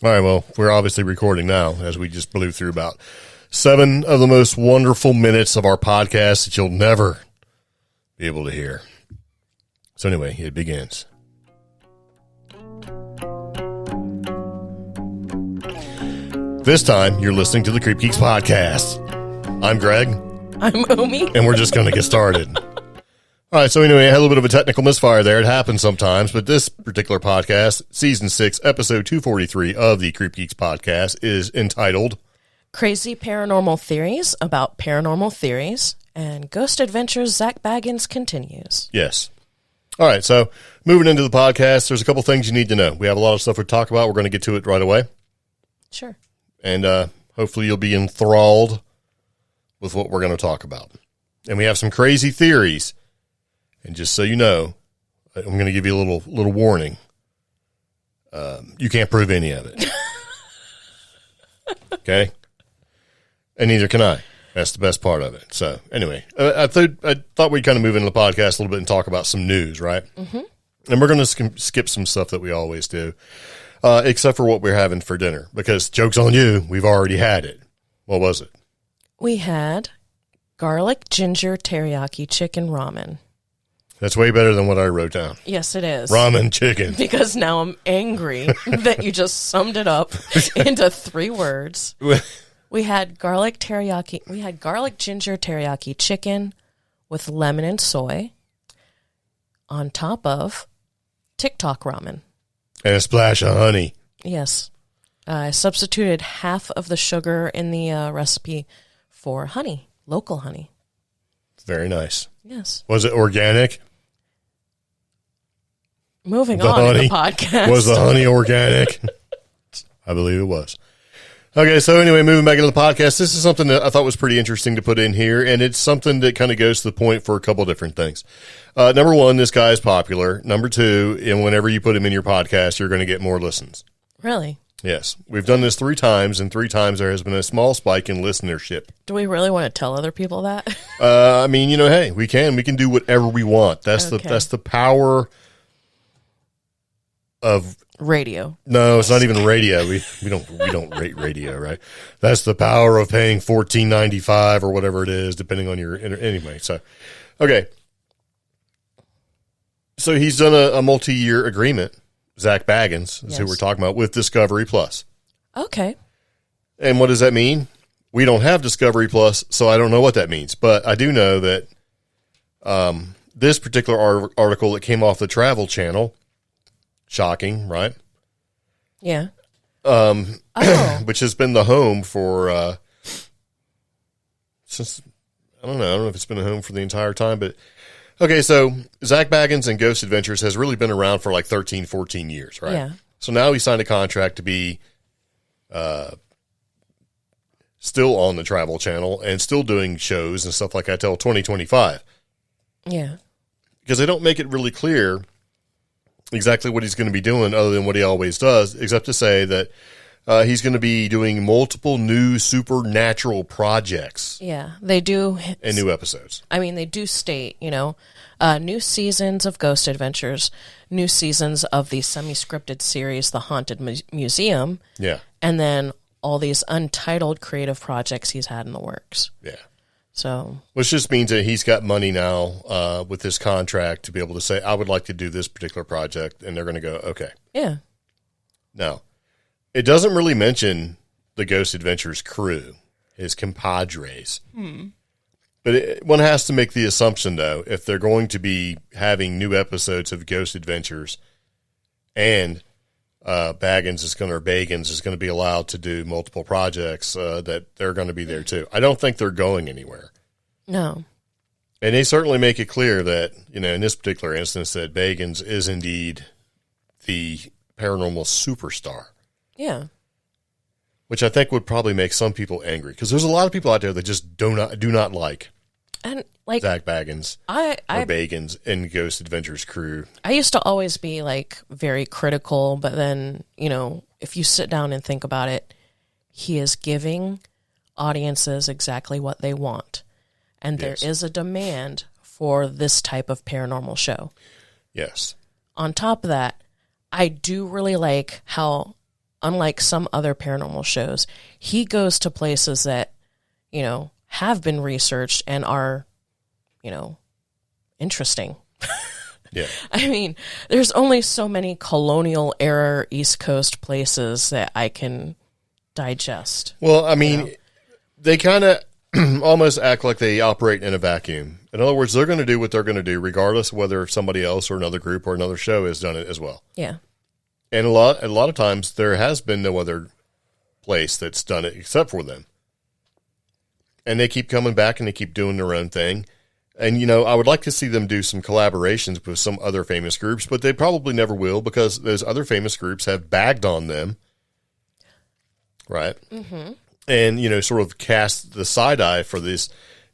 All right, well, we're obviously recording now as we just blew through about 7 of the most wonderful minutes of our podcast that you'll never be able to hear. So anyway, it begins. This time, you're listening to the CreepGeeks Podcast. I'm Greg. I'm Omi. And we're just going to get started. All right, so anyway, I had a little bit of a technical misfire there. It happens sometimes, but this particular podcast, Season 6, Episode 243 of the CreepGeeks Podcast, is entitled Crazy Paranormal Theories about Paranormal Theories, and Ghost Adventures Zak Bagans continues. Yes. All right, so moving into the podcast, there's a couple things you need to know. We have a lot of stuff to talk about. We're going to get to it right away. Sure. And hopefully you'll be enthralled with what we're going to talk about. And we have some crazy theories. And just so you know, I'm going to give you a little warning. You can't prove any of it. Okay? And neither can I. That's the best part of it. So anyway, I thought we'd kind of move into the podcast a little bit and talk about some news, right? Mm-hmm. And we're going to skip some stuff that we always do, except for what we're having for dinner. Because joke's on you, we've already had it. What was it? We had garlic ginger teriyaki chicken ramen. That's way better than what I wrote down. Yes, it is. Ramen chicken. Because now I'm angry that you just summed it up into 3 words. We had garlic ginger teriyaki chicken with lemon and soy on top of TikTok ramen. And a splash of honey. Yes. I substituted half of the sugar in the recipe for honey, local honey. Very nice. Yes. Was it organic? Moving on in the podcast. Was the honey organic? I believe it was. Okay, so anyway, moving back into the podcast, this is something that I thought was pretty interesting to put in here, and it's something that kind of goes to the point for a couple of different things. Number 1, this guy is popular. Number 2, and whenever you put him in your podcast, you're going to get more listens. Really? Yes. We've done this 3 times, and 3 times there has been a small spike in listenership. Do we really want to tell other people that? I mean, hey, we can do whatever we want. That's the power of radio. No, it's not even radio. We don't rate radio, right? That's the power of paying $14.95 or whatever it is, depending on your anyway. So, okay. So he's done a multi-year agreement. Zak Bagans is who we're talking about with Discovery Plus. Okay. And what does that mean? We don't have Discovery Plus, so I don't know what that means. But I do know that this particular article that came off the Travel Channel, shocking, right? Yeah. Which has been the home for since I don't know if it's been a home for the entire time, but okay, so Zak Bagans and Ghost Adventures has really been around for like 13, 14 years, right? Yeah. So now he signed a contract to be still on the Travel Channel and still doing shows and stuff like that till 2025. Yeah. Because they don't make it really clear exactly what he's going to be doing other than what he always does, except to say that he's going to be doing multiple new supernatural projects. Yeah, they do. And new episodes. I mean, they do state, new seasons of Ghost Adventures, new seasons of the semi-scripted series, The Haunted Museum. Yeah. And then all these untitled creative projects he's had in the works. Yeah. So, which just means that he's got money now with this contract to be able to say, I would like to do this particular project, and they're going to go, okay. Yeah. Now, it doesn't really mention the Ghost Adventures crew, his compadres. But one has to make the assumption, though, if they're going to be having new episodes of Ghost Adventures and Bagans is going to be allowed to do multiple projects, that they're going to be there too. I don't think they're going anywhere. No. And they certainly make it clear that, in this particular instance, that Bagans is indeed the paranormal superstar. Yeah. Which I think would probably make some people angry, because there's a lot of people out there that just do not like and like Zak Bagans or Bagans and Ghost Adventures crew. I used to always be very critical, but then, if you sit down and think about it, he is giving audiences exactly what they want. And there is a demand for this type of paranormal show. Yes. On top of that, I do really like how unlike some other paranormal shows, he goes to places that, you know, have been researched and are, you know, interesting. Yeah. I mean, there's only so many colonial era East Coast places that I can digest. Well, I mean, they kind of almost act like they operate in a vacuum. In other words, they're going to do what they're going to do, regardless of whether somebody else or another group or another show has done it as well. Yeah. And a lot of times there has been no other place that's done it except for them. And they keep coming back and they keep doing their own thing. And, you know, I would like to see them do some collaborations with some other famous groups, but they probably never will because those other famous groups have bagged on them. Right? Mm-hmm. And, you know, sort of cast the side eye for this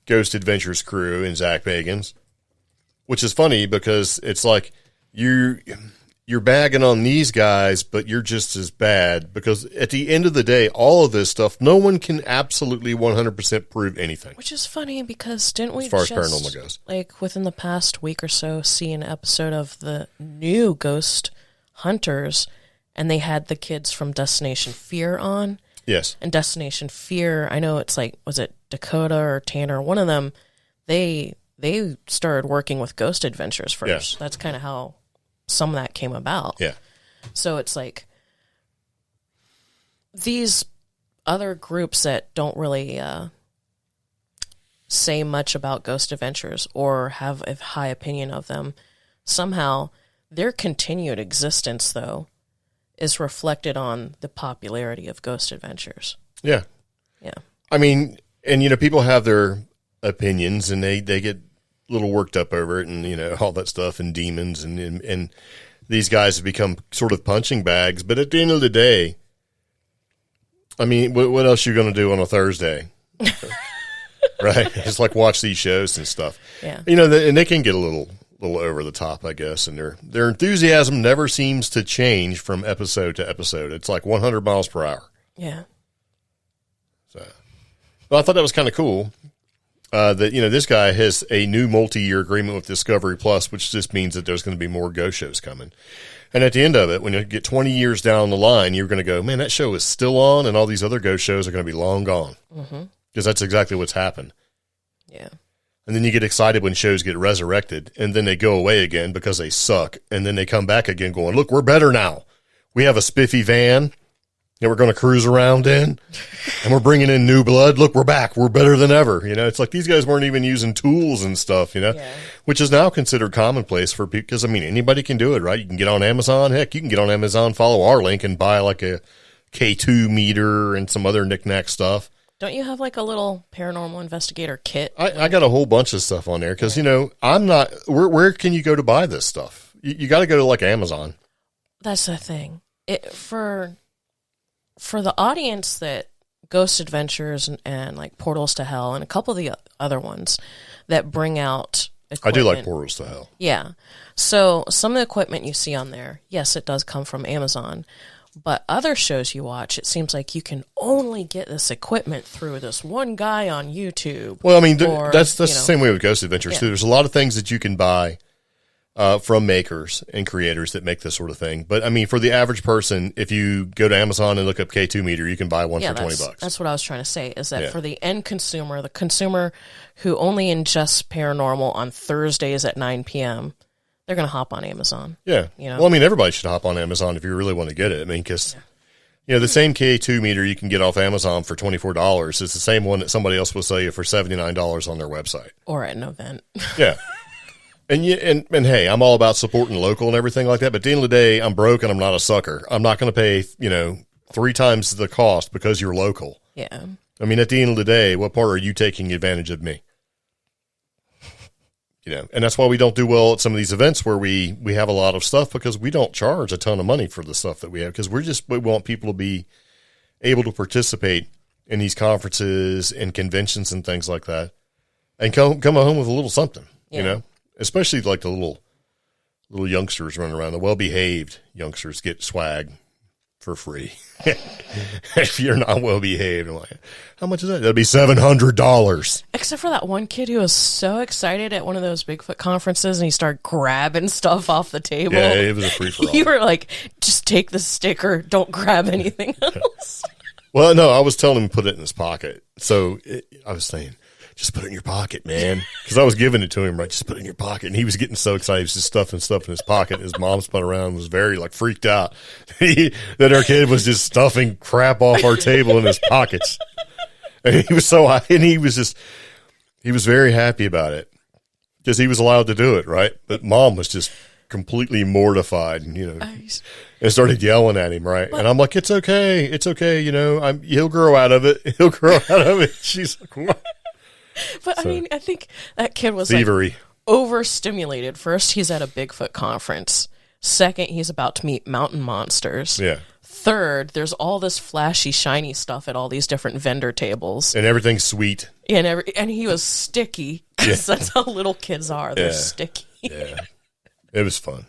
Ghost Adventures crew and Zak Bagans, which is funny because it's like you're bagging on these guys, but you're just as bad because at the end of the day, all of this stuff, no one can absolutely 100% prove anything. Which is funny because didn't we as far just, as paranormal goes, like within the past week or so, see an episode of the new Ghost Hunters, and they had the kids from Destination Fear on? Yes. And Destination Fear, I know it's like, was it Dakota or Tanner? One of them, they started working with Ghost Adventures first. Yes. That's kind of how some of that came about. Yeah. So it's like these other groups that don't really say much about Ghost Adventures or have a high opinion of them, somehow their continued existence, though, is reflected on the popularity of Ghost Adventures. Yeah. Yeah. I mean, and, you know, people have their opinions and they get a little worked up over it and, you know, all that stuff and demons and these guys have become sort of punching bags. But at the end of the day, I mean, what else are you going to do on a Thursday? Right? It's like watch these shows and stuff. Yeah. You know, and they can get a little over the top, I guess, and their enthusiasm never seems to change from episode to episode. It's like 100 miles per hour. Yeah. So, well, I thought that was kind of cool. That, you know, this guy has a new multi-year agreement with Discovery Plus, which just means that there's going to be more ghost shows coming. And at the end of it, when you get 20 years down the line, you're going to go, man, that show is still on, and all these other ghost shows are going to be long gone. Because that's exactly what's happened. Yeah. And then you get excited when shows get resurrected, and then they go away again because they suck. And then they come back again going, look, we're better now. We have a spiffy van that we're going to cruise around in, and we're bringing in new blood. Look, we're back. We're better than ever. You know, it's like these guys weren't even using tools and stuff, you know, which is now considered commonplace for people. Because, I mean, anybody can do it, right? You can get on Amazon. Heck, you can get on Amazon, follow our link, and buy like a K2 meter and some other knick-knack stuff. Don't you have like a little paranormal investigator kit? I got a whole bunch of stuff on there because, you know, I'm not, where can you go to buy this stuff? You got to go to like Amazon. That's the thing. For the audience that Ghost Adventures and like Portals to Hell and a couple of the other ones that bring out equipment. I do like Portals to Hell. Yeah. So some of the equipment you see on there, yes, it does come from Amazon. But other shows you watch, it seems like you can only get this equipment through this one guy on YouTube. Well, I mean, that's the same way with Ghost Adventures, too. There's a lot of things that you can buy from makers and creators that make this sort of thing. But, I mean, for the average person, if you go to Amazon and look up K2 meter, you can buy one for $20. That's what I was trying to say, is that for the end consumer, the consumer who only ingests paranormal on Thursdays at 9 p.m., they're going to hop on Amazon. Yeah. You know? Well, I mean, everybody should hop on Amazon if you really want to get it. I mean, because, you know, the same K2 meter you can get off Amazon for $24 is the same one that somebody else will sell you for $79 on their website. Or at an event. Yeah. And hey, I'm all about supporting local and everything like that. But at the end of the day, I'm broke and I'm not a sucker. I'm not going to pay, you know, 3 times the cost because you're local. Yeah. I mean, at the end of the day, what part are you taking advantage of me? You know, and that's why we don't do well at some of these events where we have a lot of stuff because we don't charge a ton of money for the stuff that we have because we want people to be able to participate in these conferences and conventions and things like that and come home with a little something, you know, especially like the little youngsters running around. The well-behaved youngsters get swag for free. If you're not well behaved. I'm like, how much is that? That'd be $700. Except for that one kid who was so excited at one of those Bigfoot conferences and he started grabbing stuff off the table. Yeah, it was a free-for-all. You were like, just take the sticker. Don't grab anything else. Well, no, I was telling him to put it in his pocket. So I was saying, just put it in your pocket, man. Because I was giving it to him, right? Just put it in your pocket. And he was getting so excited. He was just stuffing stuff in his pocket. His mom spun around and was very, like, freaked out that our kid was just stuffing crap off our table in his pockets. And he was so high. And he was very happy about it because he was allowed to do it, right? But mom was just completely mortified and, and started yelling at him, right? And I'm like, it's okay. It's okay. He'll grow out of it. He'll grow out of it. She's like, what? But so, I mean, I think that kid was thievery. Overstimulated. First, he's at a Bigfoot conference. Second, he's about to meet mountain monsters. Yeah. Third, there's all this flashy, shiny stuff at all these different vendor tables. And everything's sweet. And he was sticky. Because that's how little kids are. They're sticky. Yeah. It was fun.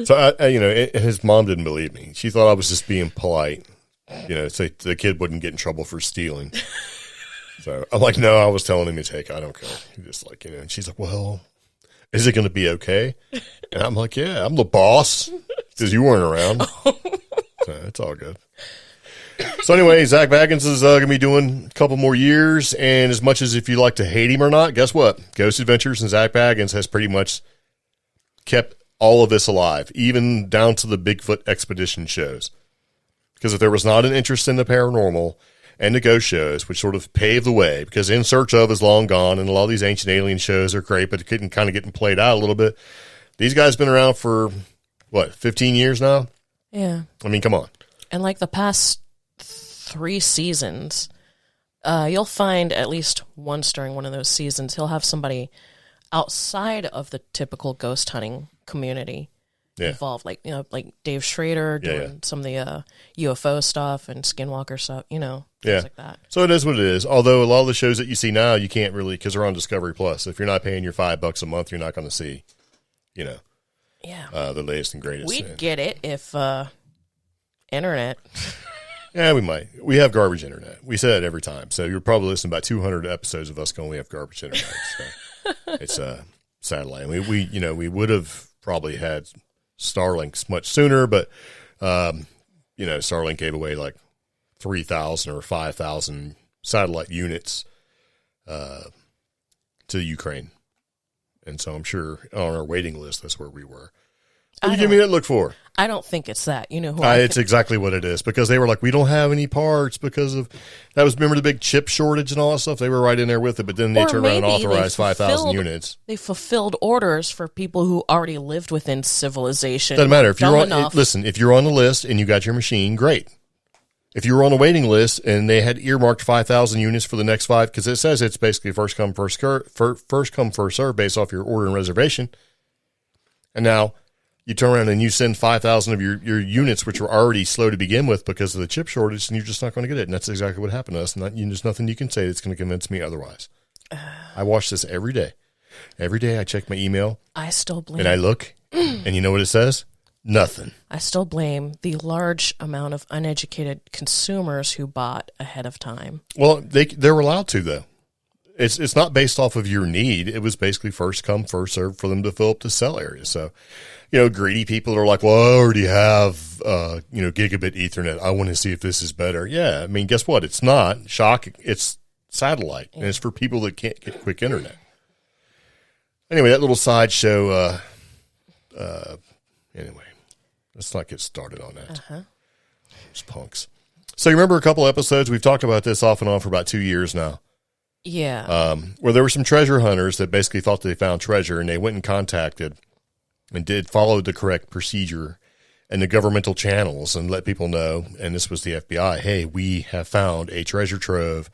So, his mom didn't believe me. She thought I was just being polite. So the kid wouldn't get in trouble for stealing. So I'm like, no, I was telling him to take. I don't care. Just like, and she's like, well, is it going to be okay? And I'm like, yeah, I'm the boss because you weren't around. So it's all good. So anyway, Zak Bagans is going to be doing a couple more years. And as much as if you like to hate him or not, guess what? Ghost Adventures and Zak Bagans has pretty much kept all of this alive, even down to the Bigfoot expedition shows. Because if there was not an interest in the paranormal and the ghost shows, which sort of paved the way, because In Search Of is long gone, and a lot of these ancient alien shows are great, but kind of getting played out a little bit. These guys been around for, 15 years now? Yeah. I mean, come on. And like the past 3 seasons, you'll find at least once during one of those seasons, he'll have somebody outside of the typical ghost hunting community involved, like Dave Schrader doing some of the UFO stuff and Skinwalker stuff, things like that. So it is what it is. Although a lot of the shows that you see now, you can't really, because they're on Discovery Plus. If you're not paying your $5 a month, you're not going to see, the latest and greatest. We'd get it if internet. Yeah, we might. We have garbage internet. We say it every time. So you're probably listening to about 200 episodes of us going, we have garbage internet. So it's satellite. We would have probably had Starlinks much sooner, but Starlink gave away like 3,000 or 5,000 satellite units to Ukraine, and so I'm sure on our waiting list that's where we were. What do you give me that look for? I don't think it's that. You know who? It's exactly what it is, because they were like, we don't have any parts because of that. Remember the big chip shortage and all that stuff? They were right in there with it, but then they turned around and authorized 5,000 units. They fulfilled orders for people who already lived within civilization. Doesn't matter if you're on. Listen, if you're on the list and you got your machine, great. If you were on a waiting list and they had earmarked 5,000 units for the next 5, because it says it's basically first come first serve based off your order and reservation, and now you turn around and you send 5,000 of your units, which were already slow to begin with because of the chip shortage, and you're just not going to get it. And that's exactly what happened to us. And there's nothing you can say that's going to convince me otherwise. I watch this every day. Every day I check my email. I still blame. And I look, and you know what it says? Nothing. I still blame the large amount of uneducated consumers who bought ahead of time. Well, they're allowed to, though. It's not based off of your need. It was basically first come, first serve for them to fill up the cell area. So, greedy people are like, well, I already have, gigabit Ethernet. I want to see if this is better. Yeah. I mean, guess what? It's not. Shock. It's satellite. And it's for people that can't get quick internet. Anyway, that little sideshow, anyway, let's not get started on that. Those punks. So you remember a couple episodes, we've talked about this off and on for about 2 years now. Yeah. Where there were some treasure hunters that basically thought they found treasure, and they went and contacted and followed the correct procedure and the governmental channels and let people know, and this was the FBI, hey, we have found a treasure trove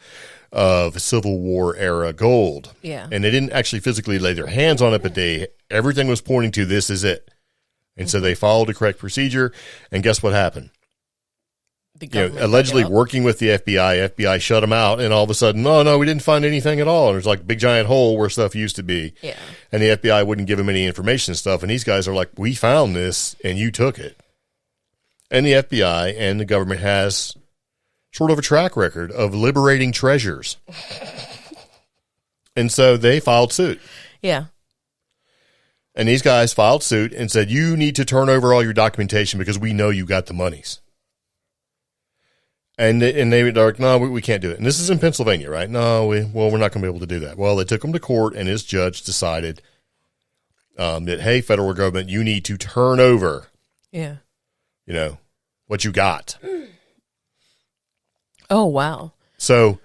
of Civil War era gold. Yeah. And they didn't actually physically lay their hands on it, but everything was pointing to this is it. And so they followed the correct procedure, and guess what happened? Allegedly working with the FBI shut them out, and all of a sudden, no, we didn't find anything at all. And there's like a big giant hole where stuff used to be. Yeah. And the FBI wouldn't give them any information and stuff. And these guys are like, we found this and you took it. And the FBI and the government has sort of a track record of liberating treasures. And so they filed suit. Yeah. And these guys filed suit and said, you need to turn over all your documentation because we know you got the monies. And they were like, no, we can't do it. And this is in Pennsylvania, right? No, we're not going to be able to do that. Well, they took them to court, and his judge decided that, hey, federal government, you need to turn over, what you got. Oh, wow. So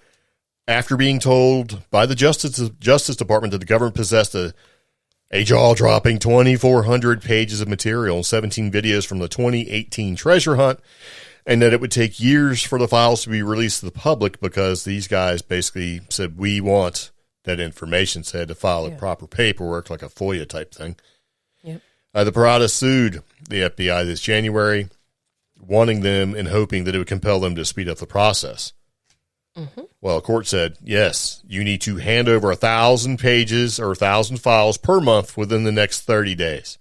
after being told by the Justice Department that the government possessed a jaw-dropping 2,400 pages of material and 17 videos from the 2018 treasure hunt, and that it would take years for the files to be released to the public because these guys basically said, we want that information, so they had to file the proper paperwork, like a FOIA type thing. Yep. The Parada sued the FBI this January, wanting them and hoping that it would compel them to speed up the process. Mm-hmm. Well, a court said, yes, you need to hand over 1,000 pages or 1,000 files per month within the next 30 days.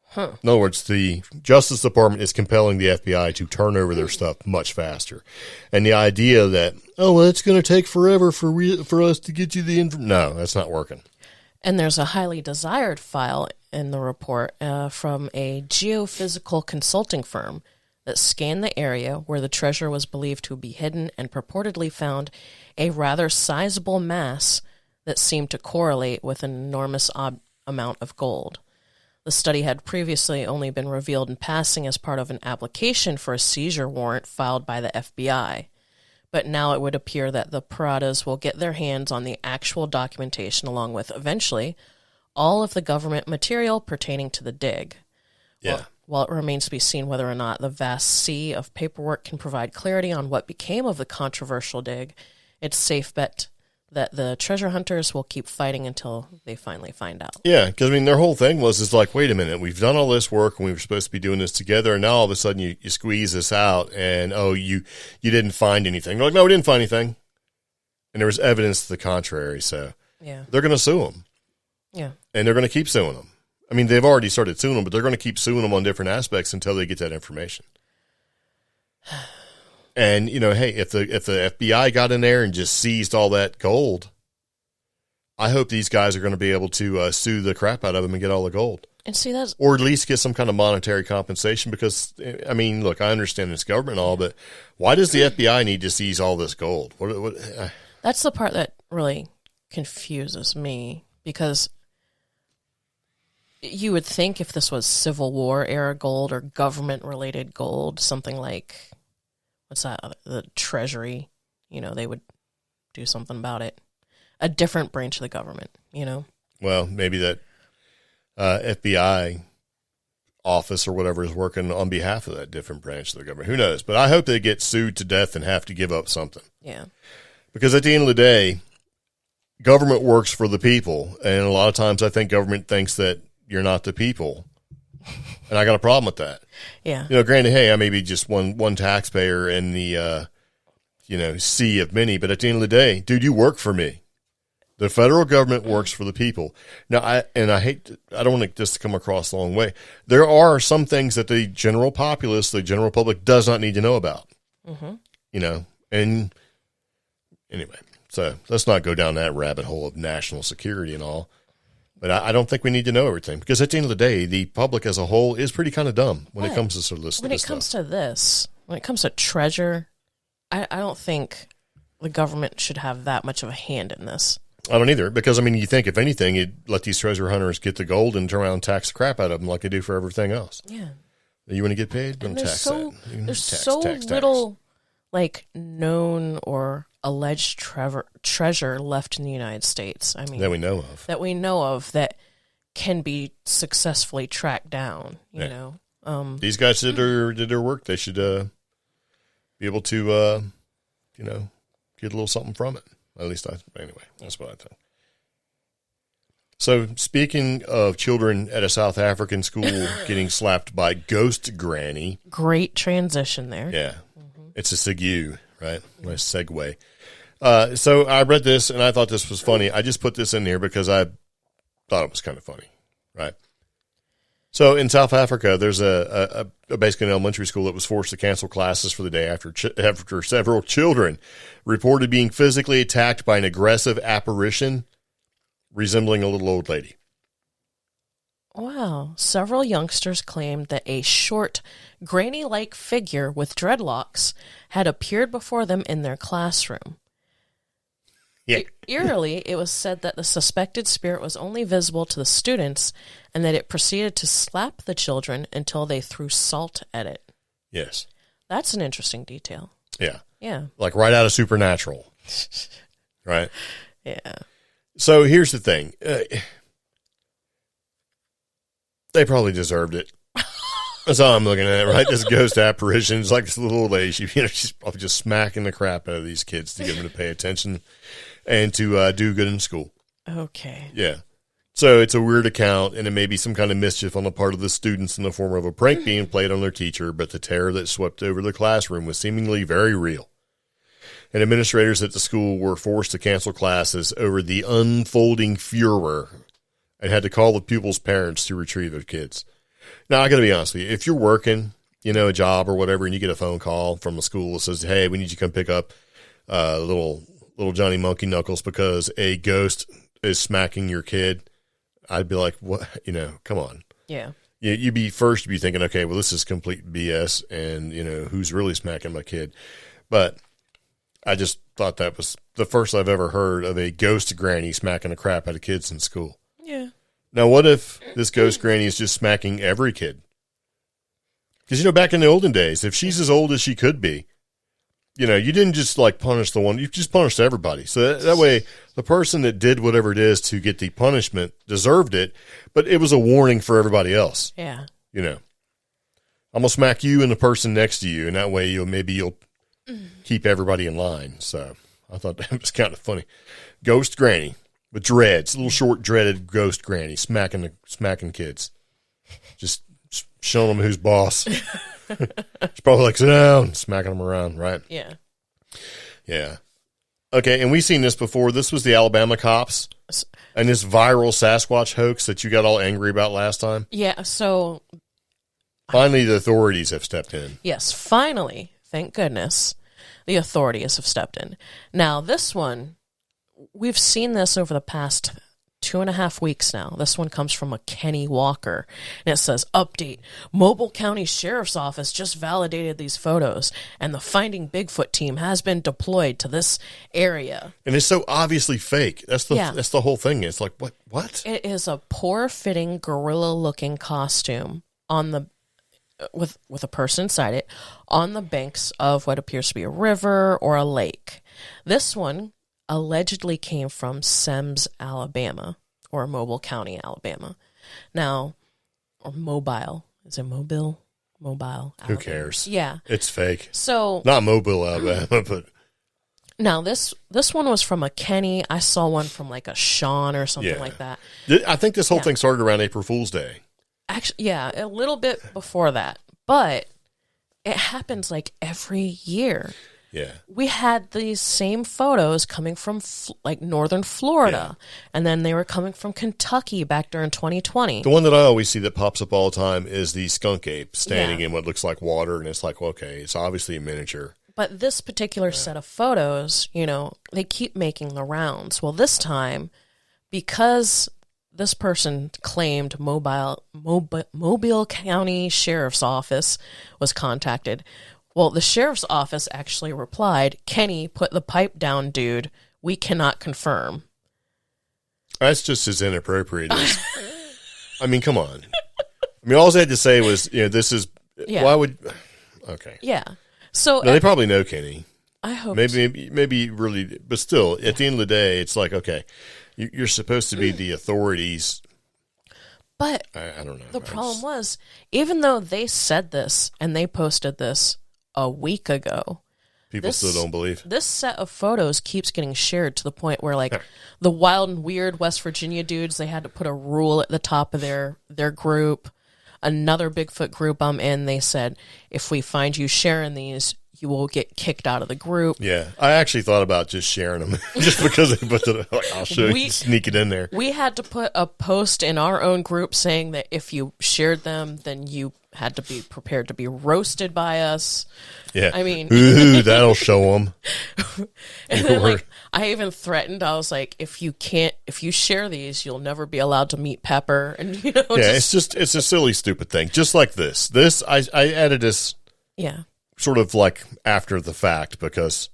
Huh. In other words, the Justice Department is compelling the FBI to turn over their stuff much faster. And the idea that, it's going to take forever for us to get you the information. No, that's not working. And there's a highly desired file in the report from a geophysical consulting firm that scanned the area where the treasure was believed to be hidden and purportedly found a rather sizable mass that seemed to correlate with an enormous amount of gold. The study had previously only been revealed in passing as part of an application for a seizure warrant filed by the FBI. But now it would appear that the Paradas will get their hands on the actual documentation along with, eventually, all of the government material pertaining to the dig. Yeah. While it remains to be seen whether or not the vast sea of paperwork can provide clarity on what became of the controversial dig, it's safe bet that the treasure hunters will keep fighting until they finally find out. Yeah, because, their whole thing was like, wait a minute, we've done all this work, and we were supposed to be doing this together, and now all of a sudden you squeeze this out, and, you didn't find anything. They're like, no, we didn't find anything. And there was evidence to the contrary, so they're going to sue them. Yeah. And they're going to keep suing them. They've already started suing them, but they're going to keep suing them on different aspects until they get that information. And, hey, if the FBI got in there and just seized all that gold, I hope these guys are going to be able to sue the crap out of them and get all the gold. And see, that's... Or at least get some kind of monetary compensation because, look, I understand it's government and all, but why does the FBI need to seize all this gold? That's the part that really confuses me because you would think if this was Civil War era gold or government-related gold, something like... What's that? The Treasury, they would do something about it. A different branch of the government, Well, maybe that FBI office or whatever is working on behalf of that different branch of the government. Who knows? But I hope they get sued to death and have to give up something. Yeah. Because at the end of the day, government works for the people. And a lot of times I think government thinks that you're not the people. And I got a problem with that. Yeah. Granted, hey, I may be just one taxpayer in the, sea of many, but at the end of the day, dude, you work for me. The federal government works for the people. Now, I don't want this to come across the long way. There are some things that the general populace, the general public does not need to know about. Mm-hmm. And anyway, so let's not go down that rabbit hole of national security and all. But I don't think we need to know everything because at the end of the day, the public as a whole is pretty kind of dumb when it comes to sort of this. When it comes to this, when it comes to treasure, I don't think the government should have that much of a hand in this. I don't either because, you think if anything, you'd let these treasure hunters get the gold and turn around and tax the crap out of them like they do for everything else. Yeah. You want to get paid? Don't tax that. There's so little known or alleged treasure left in the United States. That we know of. That can be successfully tracked down. You know, these guys did their work. They should be able to, get a little something from it. At least anyway, that's what I think. So speaking of children at a South African school getting slapped by Ghost Granny. Great transition there. Yeah. It's a segue, right? Nice segue. So I read this and I thought this was funny. I just put this in here because I thought it was kind of funny, right? So in South Africa, there's basically an elementary school that was forced to cancel classes for the day after several children reported being physically attacked by an aggressive apparition resembling a little old lady. Wow. Several youngsters claimed that a short, granny-like figure with dreadlocks had appeared before them in their classroom. Yeah. Eerily, it was said that the suspected spirit was only visible to the students and that it proceeded to slap the children until they threw salt at it. Yes. That's an interesting detail. Yeah. Yeah. Like right out of Supernatural. Right? Yeah. So here's the thing. They probably deserved it. That's all I'm looking at, right? This ghost apparition is like this little old lady. She's probably just smacking the crap out of these kids to get them to pay attention and to do good in school. Okay. Yeah. So it's a weird account, and it may be some kind of mischief on the part of the students in the form of a prank being played on their teacher, but the terror that swept over the classroom was seemingly very real. And administrators at the school were forced to cancel classes over the unfolding furor and had to call the pupils' parents to retrieve their kids. Now, I got to be honest with you. If you're working, a job or whatever, and you get a phone call from a school that says, hey, we need you to come pick up little Johnny Monkey Knuckles because a ghost is smacking your kid, I'd be like, what? Come on. Yeah. You'd be thinking, okay, well, this is complete BS, and, who's really smacking my kid? But I just thought that was the first I've ever heard of a ghost granny smacking the crap out of kids in school. Yeah. Now, what if this ghost granny is just smacking every kid? Because, back in the olden days, if she's as old as she could be, you didn't just punish the one, you just punished everybody. So that way, the person that did whatever it is to get the punishment deserved it, but it was a warning for everybody else. Yeah. I'm going to smack you and the person next to you, and that way you'll keep everybody in line. So I thought that was kind of funny. Ghost granny. With dreads, little short dreaded ghost granny smacking kids, just showing them who's boss. It's probably like sit down, smacking them around, right? Yeah. Yeah. Okay, and we've seen this before. This was the Alabama cops and this viral Sasquatch hoax that you got all angry about last time. Yeah. So finally, the authorities have stepped in. Yes, finally, thank goodness, the authorities have stepped in. Now, this one. We've seen this over the past 2.5 weeks now. This one comes from a Kenny Walker, and it says, update, Mobile County Sheriff's Office just validated these photos, and the Finding Bigfoot team has been deployed to this area. And it's so obviously fake. That's the whole thing. It's like, what? It is a poor-fitting, gorilla-looking costume on the with a person inside it on the banks of what appears to be a river or a lake. This one allegedly came from Semmes, Alabama, or Mobile County, Alabama. Now, or Mobile. Is it Mobile? Mobile, Alabama. Who cares? Yeah. It's fake. So not Mobile, Alabama, but now this one was from a Kenny. I saw one from like a Sean or something like that. I think this whole thing started around April Fool's Day. Actually, yeah, a little bit before that. But it happens like every year. Yeah. We had these same photos coming from northern Florida, and then they were coming from Kentucky back during 2020. The one that I always see that pops up all the time is the skunk ape standing in what looks like water, and it's like, okay, it's obviously a miniature. But this particular set of photos, they keep making the rounds. Well, this time, because this person claimed Mobile County Sheriff's Office was contacted. Well, the sheriff's office actually replied, Kenny, put the pipe down, dude. We cannot confirm. That's just as inappropriate as... I mean, come on. I mean, all they had to say was, this is... Yeah. Why would... Okay. Yeah. So... No, they probably know Kenny. I hope maybe really... But still, at the end of the day, it's like, okay, you're supposed to be the authorities... But I don't know. The problem was, even though they said this and they posted this a week ago, people still don't believe. This set of photos keeps getting shared to the point where, the wild and weird West Virginia dudes, they had to put a rule at the top of their group. another Bigfoot group I'm in, they said, if we find you sharing these, you will get kicked out of the group. Yeah, I actually thought about just sharing them just because they put it, like, I'll show you, sneak it in there. We had to put a post in our own group saying that if you shared them, then you had to be prepared to be roasted by us. Yeah. I mean, ooh, that'll show them. And then, like, I even threatened, I was like, if you share these, you'll never be allowed to meet Pepper. And, you know, it's a silly, stupid thing. Just like this. I added this. Yeah. Sort of like after the fact, because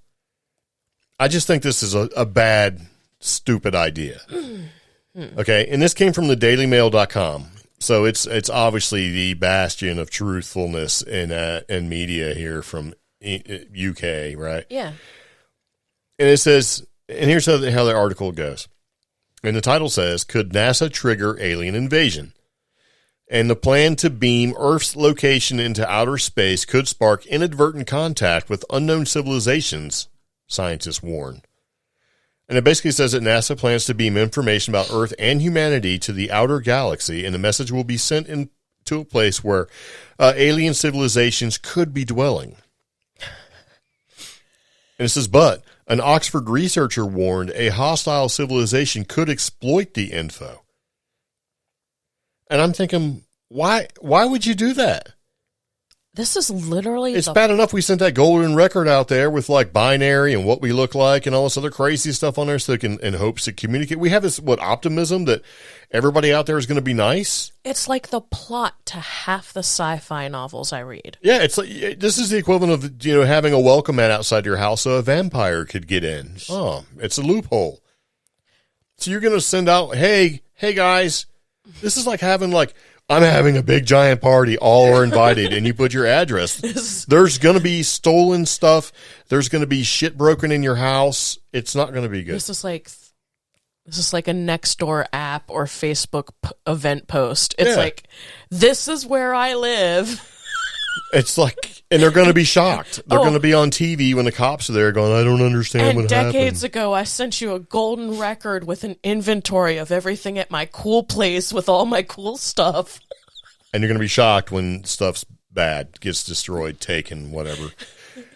I just think this is a bad, stupid idea. Okay. And this came from the dailymail.com. So it's obviously the bastion of truthfulness in media here from UK, right? Yeah. And it says, and here's how the article goes. And the title says, could NASA trigger alien invasion? And the plan to beam Earth's location into outer space could spark inadvertent contact with unknown civilizations, scientists warn. And it basically says that NASA plans to beam information about Earth and humanity to the outer galaxy, and the message will be sent into a place where alien civilizations could be dwelling. And it says, but an Oxford researcher warned a hostile civilization could exploit the info. And I'm thinking, why would you do that? This is literally... It's bad enough we sent that golden record out there with, like, binary and what we look like and all this other crazy stuff on there so they can, in hopes to communicate. We have this, optimism that everybody out there is going to be nice? It's like the plot to half the sci-fi novels I read. Yeah, it's like, this is the equivalent of, having a welcome mat outside your house so a vampire could get in. Oh, it's a loophole. So you're going to send out, hey guys, this is like having, like, I'm having a big giant party, all are invited, and you put your address. There's going to be stolen stuff. There's going to be shit broken in your house. It's not going to be good. This is like a Nextdoor app or Facebook event post. It's like, this is where I live. It's like, and they're going to be shocked. They're going to be on TV when the cops are there going, I don't understand what happened. And decades ago, I sent you a golden record with an inventory of everything at my cool place with all my cool stuff. And you're going to be shocked when stuff's bad, gets destroyed, taken, whatever.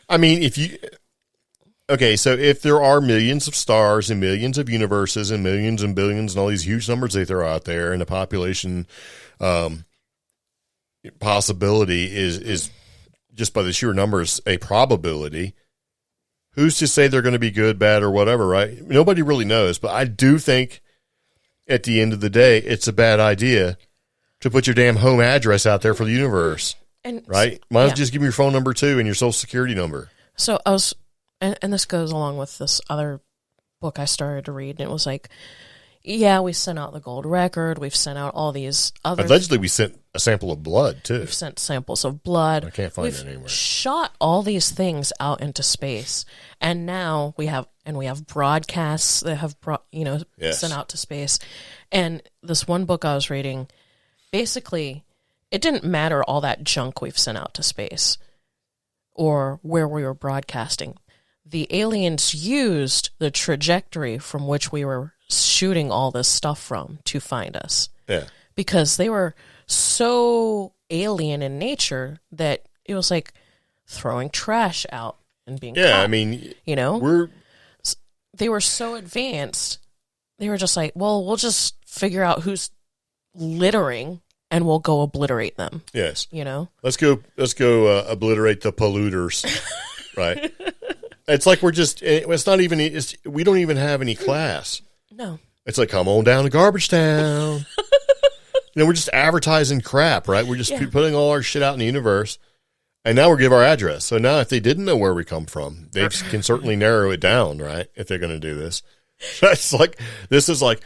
I mean, so if there are millions of stars and millions of universes and millions and billions and all these huge numbers they throw out there, and the population possibility is just by the sheer numbers a probability, who's to say they're going to be good, bad, or whatever, right? Nobody really knows, but I do think at the end of the day it's a bad idea to put your damn home address out there for the universe, right? Might as well just give me your phone number too and your social security number. So I was, and this goes along with this other book I started to read, and it was like, yeah, we sent out the gold record. We've sent out all these other... Allegedly, we sent a sample of blood, too. We've sent samples of blood. I can't find it anywhere. Shot all these things out into space. And now we have broadcasts that have sent out to space. And this one book I was reading, basically, it didn't matter all that junk we've sent out to space or where we were broadcasting. The aliens used the trajectory from which we were shooting all this stuff from to find us. Yeah. Because they were so alien in nature that it was like throwing trash out and being caught. I mean, they were so advanced. They were just like, well, we'll just figure out who's littering and we'll go obliterate them. Yes. Let's go obliterate the polluters. Right. It's like we don't even have any class. No. It's like, come on down to Garbage Town. We're just advertising crap, right? We're just putting all our shit out in the universe. And now we'll give our address. So now if they didn't know where we come from, they can certainly narrow it down, right? If they're going to do this. It's like, this is like,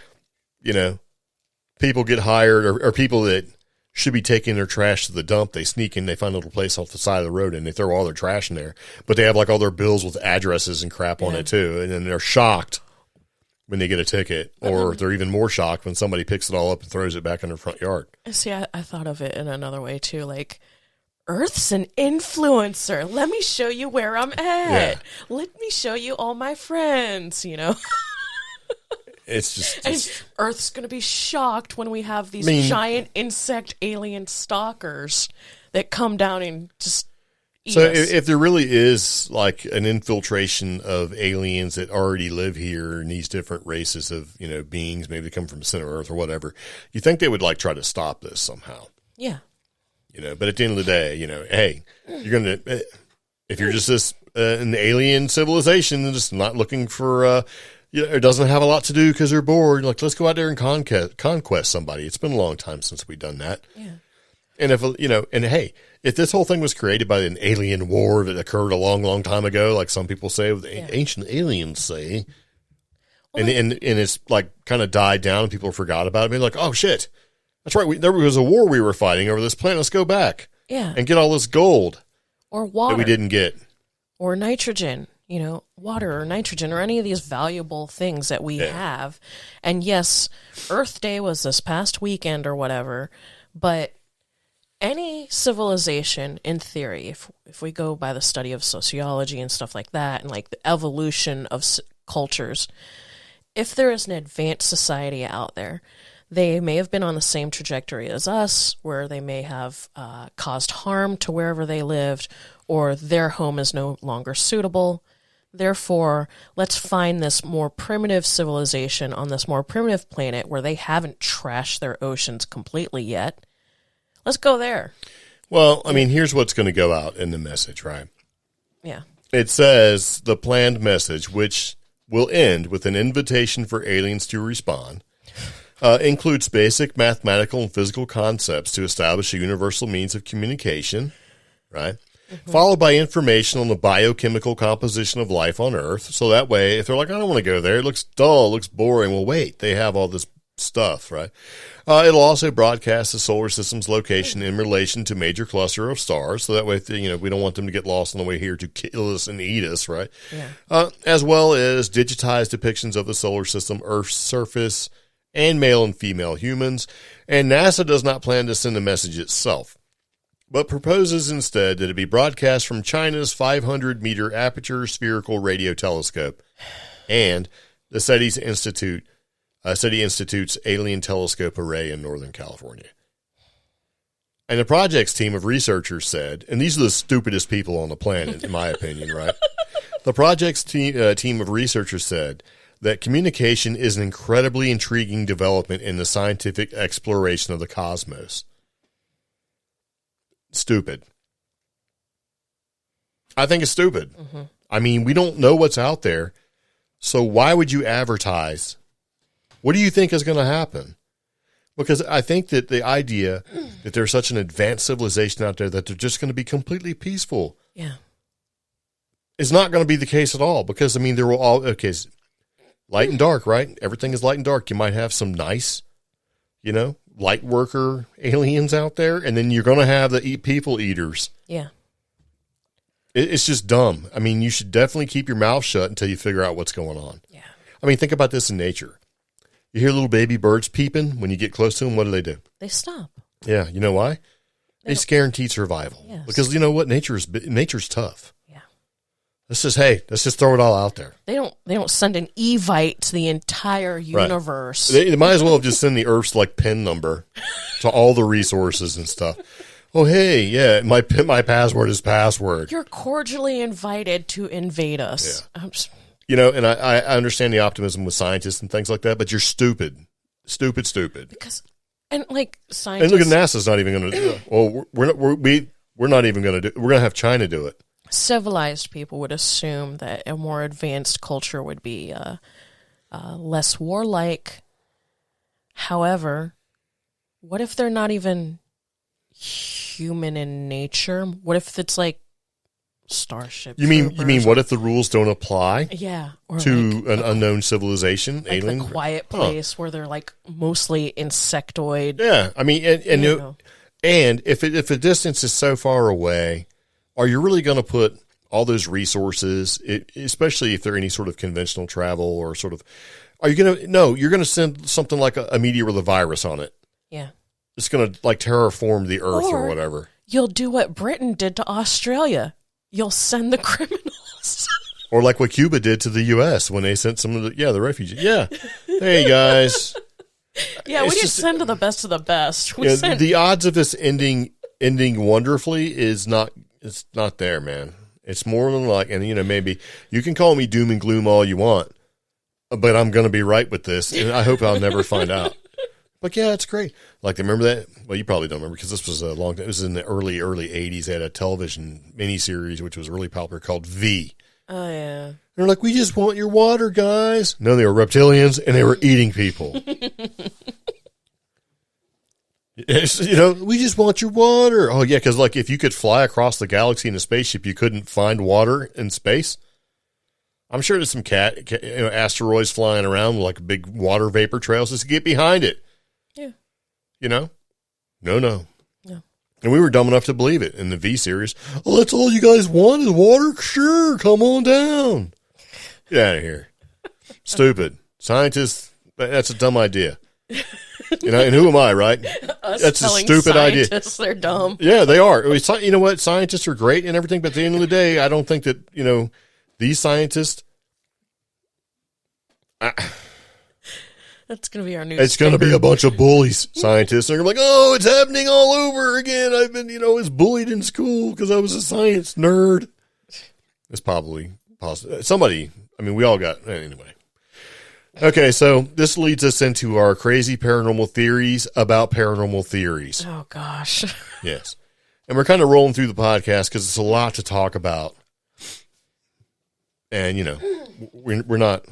people get hired or people that should be taking their trash to the dump. They sneak in, they find a little place off the side of the road and they throw all their trash in there. But they have like all their bills with addresses and crap on it too. And then they're shocked when they get a ticket, or they're even more shocked when somebody picks it all up and throws it back in their front yard. See, I thought of it in another way too. Like, Earth's an influencer. Let me show you where I'm at. Let me show you all my friends, It's just... And Earth's going to be shocked when we have these giant insect alien stalkers that come down and just eat So us. if there really is like an infiltration of aliens that already live here and these different races of, beings, maybe they come from center Earth or whatever, you think they would like try to stop this somehow. Yeah. But at the end of the day, hey, you're going to, if you're just this, an alien civilization and just not looking for, it doesn't have a lot to do because they're bored. Like, let's go out there and conquest somebody. It's been a long time since we've done that. Yeah. And hey, if this whole thing was created by an alien war that occurred a long, long time ago, like some people say, ancient aliens say, and it's like kind of died down and people forgot about it. I mean, like, oh shit, that's right. There was a war we were fighting over this planet. Let's go back. Yeah. And get all this gold. Or water. That we didn't get. Or nitrogen, water or nitrogen or any of these valuable things that we have. And yes, Earth Day was this past weekend or whatever, but any civilization, in theory, if we go by the study of sociology and stuff like that, and like the evolution of cultures, if there is an advanced society out there, they may have been on the same trajectory as us, where they may have caused harm to wherever they lived, or their home is no longer suitable. Therefore, let's find this more primitive civilization on this more primitive planet where they haven't trashed their oceans completely yet. Let's go there. Well, I mean, here's what's going to go out in the message, right? Yeah. It says the planned message, which will end with an invitation for aliens to respond, includes basic mathematical and physical concepts to establish a universal means of communication, right? Mm-hmm. Followed by information on the biochemical composition of life on Earth. So that way, if they're like, I don't want to go there, it looks dull, it looks boring. Well, wait, they have all this stuff, right? It'll also broadcast the solar system's location in relation to major cluster of stars. So that way, we don't want them to get lost on the way here to kill us and eat us, right? Yeah. As well as digitized depictions of the solar system, Earth's surface, and male and female humans. And NASA does not plan to send a message itself, but proposes instead that it be broadcast from China's 500-meter aperture spherical radio telescope and the SETI Institute's Alien Telescope Array in Northern California. And the project's team of researchers said, and these are the stupidest people on the planet, in my opinion, right? The project's team of researchers said that communication is an incredibly intriguing development in the scientific exploration of the cosmos. Stupid. I think it's stupid. Mm-hmm. I mean, we don't know what's out there, so why would you advertise? What do you think is going to happen? Because I think that the idea that there's such an advanced civilization out there that they're just going to be completely peaceful is not going to be the case at all. Because, I mean, there will all, light and dark, right? Everything is light and dark. You might have some nice, light worker aliens out there, and then you're going to have the people eaters. Yeah. It's just dumb. I mean, you should definitely keep your mouth shut until you figure out what's going on. Yeah. I mean, think about this in nature. You hear little baby birds peeping. When you get close to them, what do? They stop. Yeah. You know why? It's guaranteed survival. Yes. Because you know what? Nature's tough. Yeah. Let's just throw it all out there. They don't send an Evite to the entire universe. Right. They might as well just send the Earth's PIN number to all the resources and stuff. Oh, hey, yeah, my password is password. You're cordially invited to invade us. Yeah. And I understand the optimism with scientists and things like that, but you're stupid. Stupid. Because, and scientists. And look at NASA's not even going to do it. Well, we're not even going to do it. We're going to have China do it. Civilized people would assume that a more advanced culture would be less warlike. However, what if they're not even human in nature? What if it's like Starship? You mean what if the rules don't apply? Yeah, or to an unknown civilization, like alien, the quiet place where they're mostly insectoid. Yeah, I mean, and if a distance is so far away, are you really going to put all those resources, especially if they're any sort of conventional travel or sort of? Are you going to? No, you're going to send something like a meteor with a virus on it. Yeah. It's going to terraform the Earth or whatever. You'll do what Britain did to Australia. You'll send the criminals. Or like what Cuba did to the U.S. when they sent some of the refugees. Yeah. Hey, guys. Yeah, we didn't send to the best of the best. The odds of this ending wonderfully is not. It's not there, man. It's more than like, and maybe you can call me doom and gloom all you want, but I'm going to be right with this, and I hope I'll never find out. But yeah, it's great. Like, remember that? Well, you probably don't remember because this was a long time. It was in the early 80s. They had a television miniseries, which was really popular, called V. Oh, yeah. They're like, we just want your water, guys. No, they were reptilians, and they were eating people. We just want your water. Oh, yeah, because, like, if you could fly across the galaxy in a spaceship, you couldn't find water in space. I'm sure there's some asteroids flying around with, like, big water vapor trails just to get behind it. Yeah. No. And we were dumb enough to believe it in the V series. Oh, that's all you guys want is water? Sure, come on down. Get out of here. Stupid. Scientists, that's a dumb idea. And who am I, right? That's a stupid idea. Scientists, they're dumb. Yeah, they are. You know what? Scientists are great and everything, but at the end of the day, I don't think that, these scientists... That's going to be our new It's going to be a bunch of bullies, scientists. They're like, oh, it's happening all over again. I've been, was bullied in school because I was a science nerd. It's probably possible. Somebody, we all got, anyway. Okay, so this leads us into our crazy paranormal theories about paranormal theories. Oh, gosh. Yes. And we're kind of rolling through the podcast because it's a lot to talk about. And, we're not...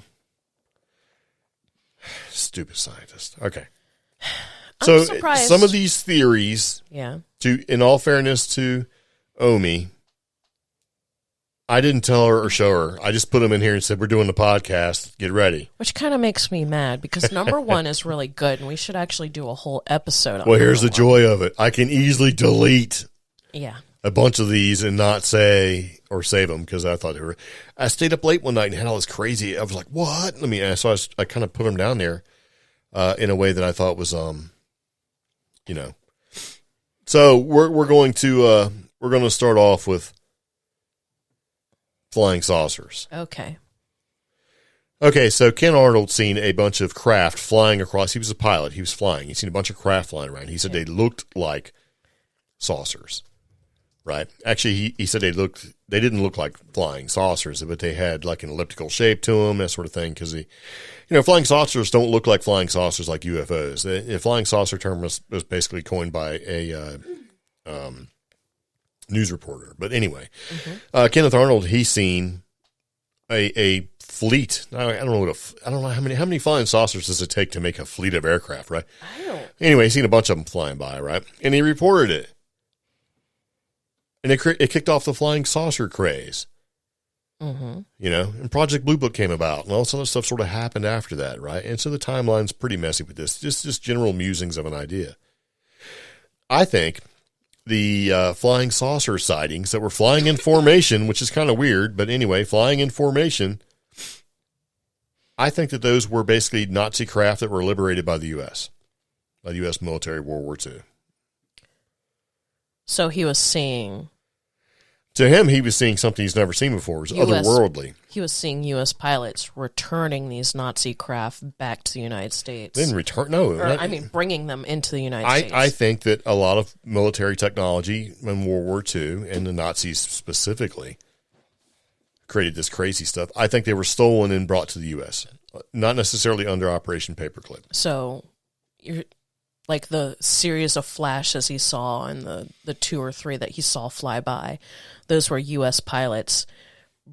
Stupid scientist. Okay. So some of these theories, in all fairness to Omi, I didn't tell her or show her. I just put them in here and said, we're doing the podcast. Get ready. Which kind of makes me mad because number one is really good and we should actually do a whole episode on it. Well, here's the joy of it. I can easily delete a bunch of these and not say or save them because I thought they were. I stayed up late one night and had all this crazy. I was like, what? So I kind of put them down there in a way that I thought was, So we're going to start off with flying saucers. Okay. Okay, so Ken Arnold seen a bunch of craft flying across. He was a pilot. He was flying. He's seen a bunch of craft flying around. He said they looked like saucers, right? Actually, he said they didn't look like flying saucers, but they had like an elliptical shape to them, that sort of thing. Because flying saucers don't look like flying saucers like UFOs. The flying saucer term was basically coined by a news reporter. But anyway, Kenneth Arnold, he's seen a fleet. I don't know how many flying saucers does it take to make a fleet of aircraft, right? I don't. Anyway, he's seen a bunch of them flying by, right? And he reported it. And it kicked off the flying saucer craze. And Project Blue Book came about, and all this other stuff sort of happened after that, right? And so the timeline's pretty messy with this. Just general musings of an idea. I think the flying saucer sightings that were flying in formation, which is kind of weird, but anyway, flying in formation, I think that those were basically Nazi craft that were liberated by the U.S., by the U.S. military, World War II. So he was seeing... To him, he was seeing something he's never seen before. It was otherworldly. He was seeing U.S. pilots returning these Nazi craft back to the United States. Then bringing them into the United States. I think that a lot of military technology in World War II, and the Nazis specifically, created this crazy stuff. I think they were stolen and brought to the U.S., not necessarily under Operation Paperclip. So, you're... like the series of flashes he saw and the 2 or 3 that he saw fly by, those were U.S. pilots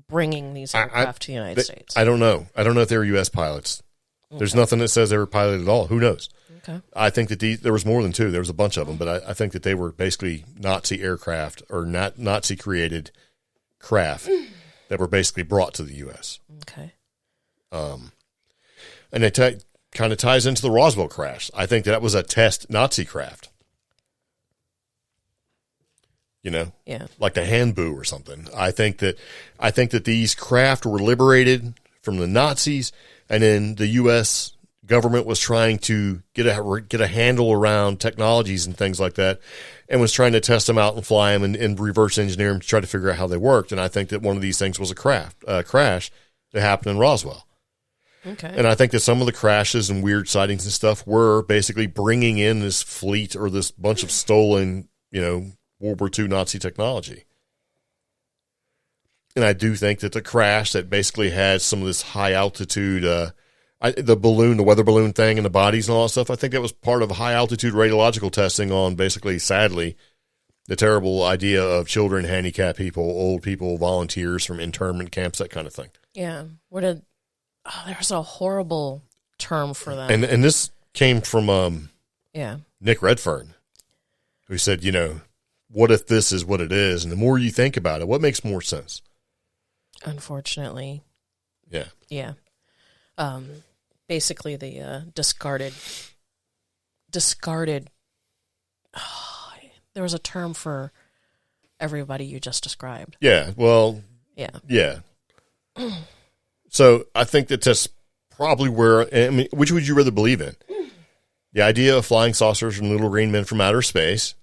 bringing these aircraft to the United States. I don't know. I don't know if they were U.S. pilots. Okay. There's nothing that says they were piloted at all. Who knows? Okay. I think that there was more than 2. There was a bunch of them, but I think that they were basically Nazi aircraft or Nazi-created craft that were basically brought to the U.S. Okay. And they kind of ties into the Roswell crash. I think that was a test Nazi craft. Like the Hanbu or something. I think that these craft were liberated from the Nazis, and then the U.S. government was trying to get a handle around technologies and things like that, and was trying to test them out and fly them and reverse engineer them to try to figure out how they worked. And I think that one of these things was a crash that happened in Roswell. Okay. And I think that some of the crashes and weird sightings and stuff were basically bringing in this fleet or this bunch of stolen, World War II Nazi technology. And I do think that the crash that basically had some of this high altitude, the weather balloon thing and the bodies and all that stuff, I think that was part of high altitude radiological testing on basically, sadly, the terrible idea of children, handicapped people, old people, volunteers from internment camps, that kind of thing. Yeah. There's a horrible term for that. And this came from Nick Redfern, who said, what if this is what it is? And the more you think about it, what makes more sense? Unfortunately. Yeah. Yeah. Basically the discarded, there was a term for everybody you just described. Yeah. Well, yeah. So I think that's probably where, which would you rather believe in? The idea of flying saucers and little green men from outer space,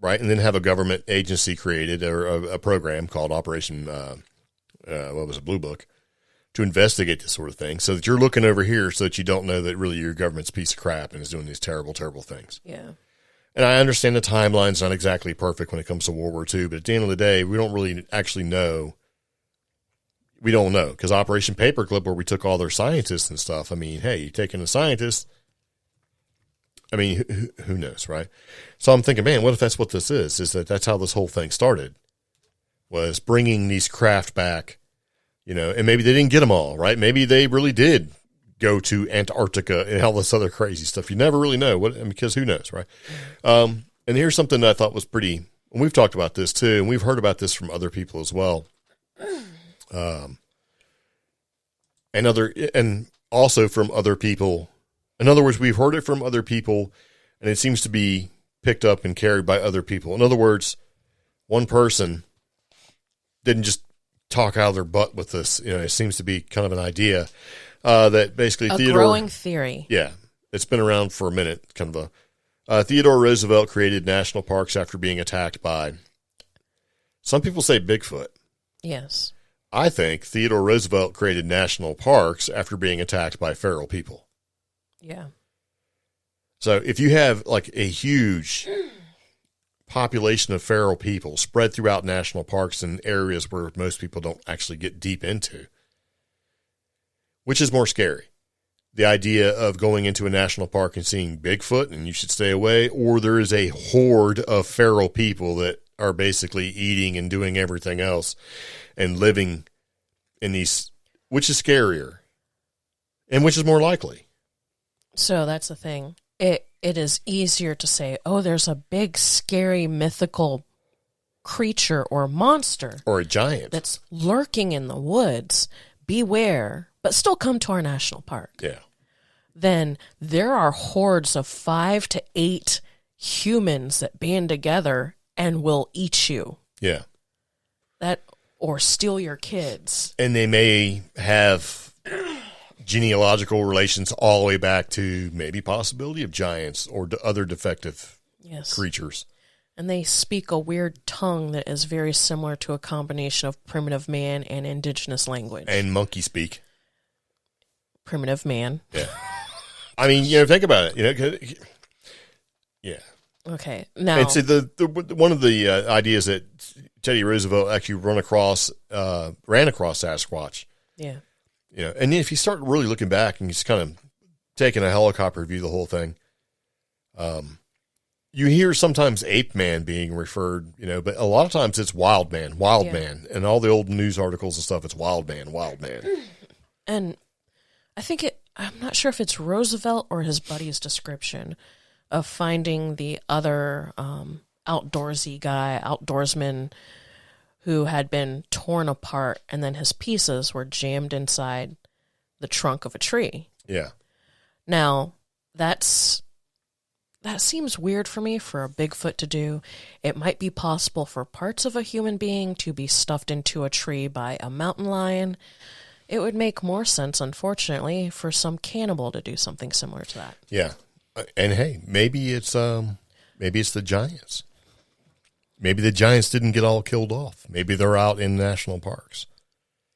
right? And then have a government agency created or a program called Operation, Blue Book, to investigate this sort of thing, so that you're looking over here so that you don't know that really your government's a piece of crap and is doing these terrible, terrible things. Yeah. And I understand the timeline's not exactly perfect when it comes to World War II, but at the end of the day, we don't really actually know. We don't know, because Operation Paperclip, where we took all their scientists and stuff, hey, you're taking a scientist, who knows, right? So I'm thinking, man, what if that's what this is that's how this whole thing started, was bringing these craft back, and maybe they didn't get them all, right? Maybe they really did go to Antarctica and all this other crazy stuff. You never really know, because who knows, right? And here's something that I thought was pretty, and we've talked about this too, and we've heard about this from other people as well. And also from other people. In other words, we've heard it from other people, and it seems to be picked up and carried by other people. In other words, one person didn't just talk out of their butt with this. It seems to be kind of an idea that basically growing theory. Yeah, it's been around for a minute. Kind of Theodore Roosevelt created national parks after being attacked by. Some people say Bigfoot. Yes. I think Theodore Roosevelt created national parks after being attacked by feral people. Yeah. So if you have like a huge population of feral people spread throughout national parks in areas where most people don't actually get deep into, which is more scary? The idea of going into a national park and seeing Bigfoot and you should stay away, or there is a horde of feral people that are basically eating and doing everything else and living in these, which is scarier and which is more likely? So that's the thing. It is easier to say, oh, there's a big, scary, mythical creature or monster. Or a giant. That's lurking in the woods. Beware, but still come to our national park. Yeah. Then there are hordes of 5 to 8 humans that band together and will eat you. Yeah. Or steal your kids. And they may have genealogical relations all the way back to maybe possibility of giants or other defective creatures. And they speak a weird tongue that is very similar to a combination of primitive man and indigenous language. And monkey speak. Primitive man. Yeah. I mean, think about it. Yeah. Okay. Now, and so one of the ideas that Teddy Roosevelt actually ran across Sasquatch. Yeah. And if you start really looking back and just kind of taking a helicopter view of the whole thing, you hear sometimes ape man being referred, but a lot of times it's wild man, and all the old news articles and stuff. It's wild man. And I think I'm not sure if it's Roosevelt or his buddy's description of finding the other outdoorsman who had been torn apart, and then his pieces were jammed inside the trunk of a tree. Yeah. Now, that seems weird for me for a Bigfoot to do. It might be possible for parts of a human being to be stuffed into a tree by a mountain lion. It would make more sense, unfortunately, for some cannibal to do something similar to that. Yeah. And hey, maybe it's the giants. Maybe the giants didn't get all killed off. Maybe they're out in national parks.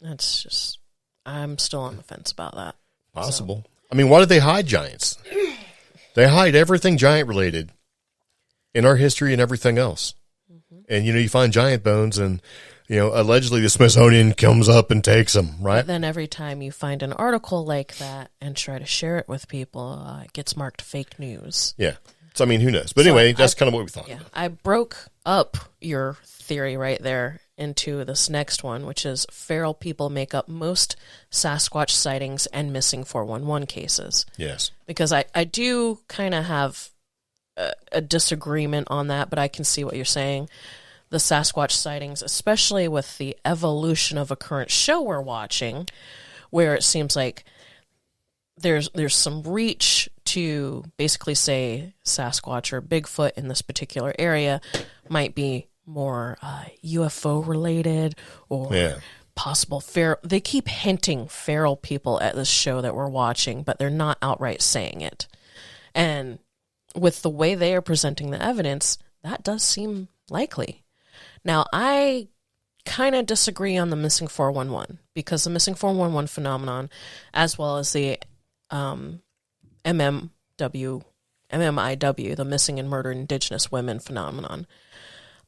I'm still on the fence about that. Possible. So. I mean, why did they hide giants? They hide everything giant related in our history and everything else. Mm-hmm. And, you find giant bones and, allegedly the Smithsonian comes up and takes them, right? But then every time you find an article like that and try to share it with people, it gets marked fake news. Yeah. So, I mean, who knows? But anyway, that's kind of what we thought. Yeah, I broke up your theory right there into this next one, which is feral people make up most Sasquatch sightings and missing 411 cases. Yes. Because I do kind of have a disagreement on that, but I can see what you're saying. The Sasquatch sightings, especially with the evolution of a current show we're watching, where it seems like there's some reach to basically say Sasquatch or Bigfoot in this particular area might be more UFO related or possible feral. They keep hinting feral people at this show that we're watching, but they're not outright saying it. And with the way they are presenting the evidence, that does seem likely. Now, I kind of disagree on the missing 411 because the missing 411 phenomenon, as well as the MMIW, the missing and murdered indigenous women phenomenon,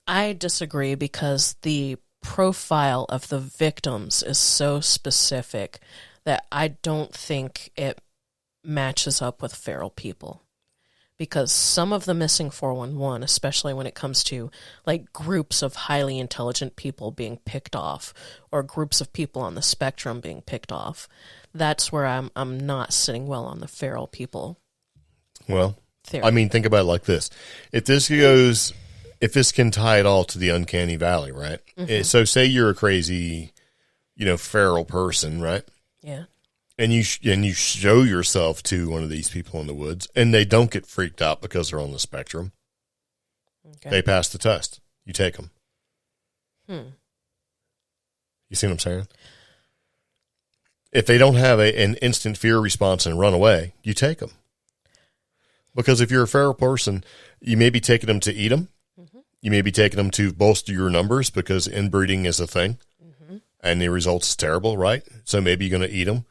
I disagree because the profile of the victims is so specific that I don't think it matches up with feral people. Because some of the missing 411, especially when it comes to like groups of highly intelligent people being picked off or groups of people on the spectrum being picked off, that's where I'm not sitting well on the feral people. Well, theory. I mean, think about it like this. If this can tie it all to the uncanny valley, right? Mm-hmm. So say you're a crazy, feral person, right? Yeah. And you show yourself to one of these people in the woods, and they don't get freaked out because they're on the spectrum. Okay. They pass the test. You take them. You see what I'm saying? If they don't have an instant fear response and run away, you take them. Because if you're a feral person, you may be taking them to eat them. Mm-hmm. You may be taking them to bolster your numbers because inbreeding is a thing. Mm-hmm. And the result's terrible, right? So maybe you're going to eat them.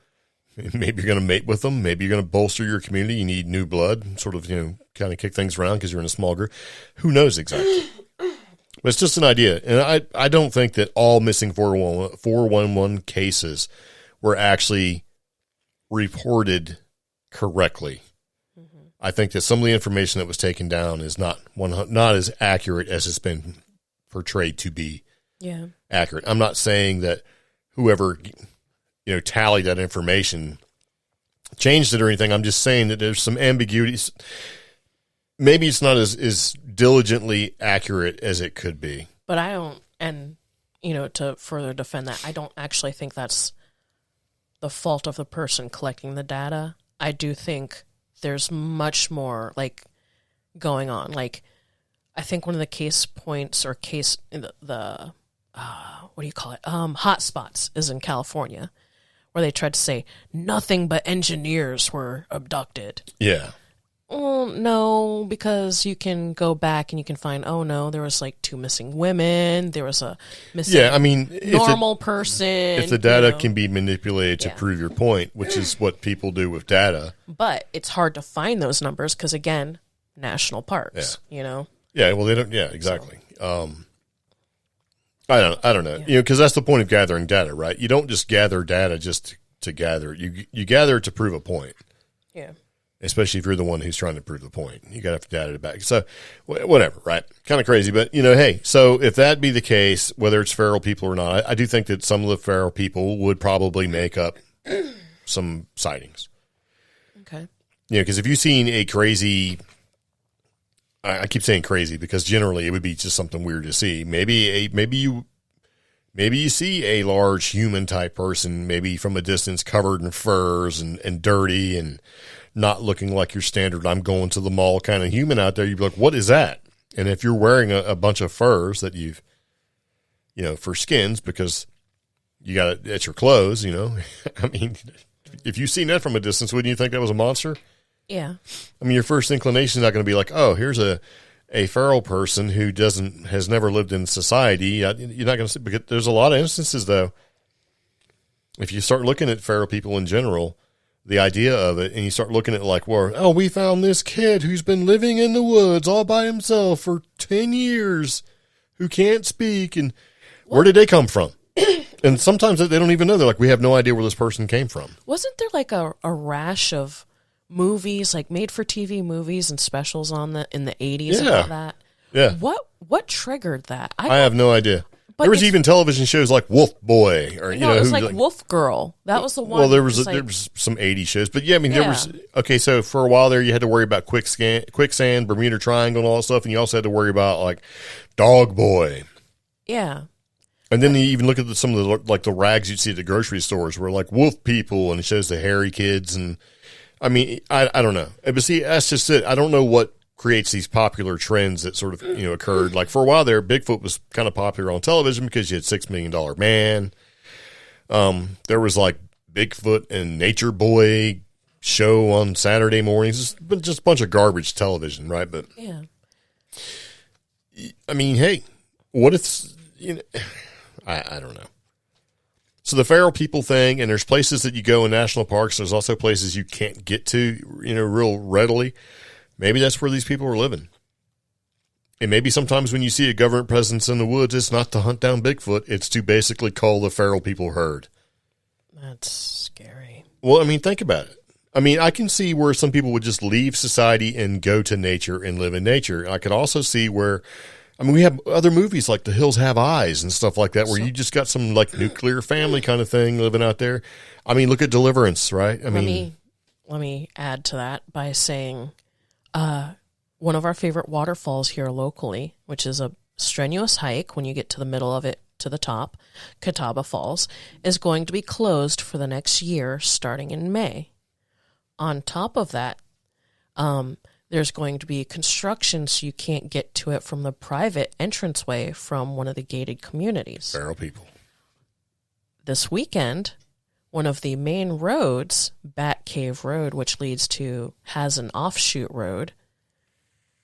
Maybe you're going to mate with them. Maybe you're going to bolster your community. You need new blood, sort of, kind of kick things around because you're in a small group. Who knows exactly? But it's just an idea. And I don't think that all missing 411 cases were actually reported correctly. Mm-hmm. I think that some of the information that was taken down is not as accurate as it's been portrayed to be accurate. I'm not saying that whoever tallied that information changed it or anything. I'm just saying that there's some ambiguities. Maybe it's not as diligently accurate as it could be. But I don't, and, to further defend that, I don't actually think that's the fault of the person collecting the data. I do think there's much more, going on. I think one of the case points or the what do you call it? Hotspots is in California, where they tried to say nothing but engineers were abducted. Yeah. Well, no, because you can go back and you can find, there was 2 missing women. There was a missing normal person. If the data can be manipulated to prove your point, which is what people do with data. But it's hard to find those numbers because, again, national parks, Yeah, well, they don't, exactly. So. I don't know. Because that's the point of gathering data, right? You don't just gather data just to gather. You gather it to prove a point. Yeah. Especially if you're the one who's trying to prove the point. You got to have data to back. So, whatever, right? Kind of crazy, but, hey, so if that be the case, whether it's feral people or not, I do think that some of the feral people would probably make up some sightings. Okay. Because if you've seen a crazy... I keep saying crazy because generally it would be just something weird to see. Maybe you see a large human type person, maybe from a distance, covered in furs and dirty and not looking like your standard I'm going to the mall kind of human out there. You'd be like, what is that? And if you're wearing a bunch of furs that you've, for skins because you got it at your clothes, I mean, if you've seen that from a distance, wouldn't you think that was a monster? Yeah. I mean, your first inclination is not going to be like, oh, here's a feral person who has never lived in society. You're not going to see, because there's a lot of instances, though, if you start looking at feral people in general, the idea of it, and you start looking at like, well, oh, we found this kid who's been living in the woods all by himself for 10 years who can't speak, and where did they come from? And sometimes they don't even know. They're like, we have no idea where this person came from. Wasn't there like a rash of movies, like made-for-TV movies and specials in the 80s about that? Yeah. What triggered that? I have no idea. There was even television shows like Wolf Boy, or it was like Wolf Girl. That was the one. Well, there was some 80s shows, but yeah, I mean, there was So for a while there, you had to worry about quicksand, Bermuda Triangle, and all that stuff, and you also had to worry about like Dog Boy. Yeah. And then you even look at some of the rags you'd see at the grocery stores, where like wolf people, and it shows the hairy kids, and I mean, I don't know, but see, that's just it. I don't know what creates these popular trends that sort of, occurred. Like for a while there, Bigfoot was kind of popular on television because you had $6 Million Man. There was like Bigfoot and Nature Boy show on Saturday mornings. It's just a bunch of garbage television, right? But yeah, I mean, hey, what if, I don't know. So the feral people thing, and there's places that you go in national parks. There's also places you can't get to, real readily. Maybe that's where these people are living. And maybe sometimes when you see a government presence in the woods, it's not to hunt down Bigfoot. It's to basically call the feral people herd. That's scary. Well, I mean, think about it. I mean, I can see where some people would just leave society and go to nature and live in nature. I could also see where, I mean, we have other movies like The Hills Have Eyes and stuff like that, where you just got some like nuclear family kind of thing living out there. I mean, look at Deliverance, right? I mean, let me add to that by saying, one of our favorite waterfalls here locally, which is a strenuous hike when you get to the middle of it to the top, Catawba Falls, is going to be closed for the next year starting in May. On top of that, there's going to be construction, so you can't get to it from the private entranceway from one of the gated communities. Feral people. This weekend, one of the main roads, Bat Cave Road, which has an offshoot road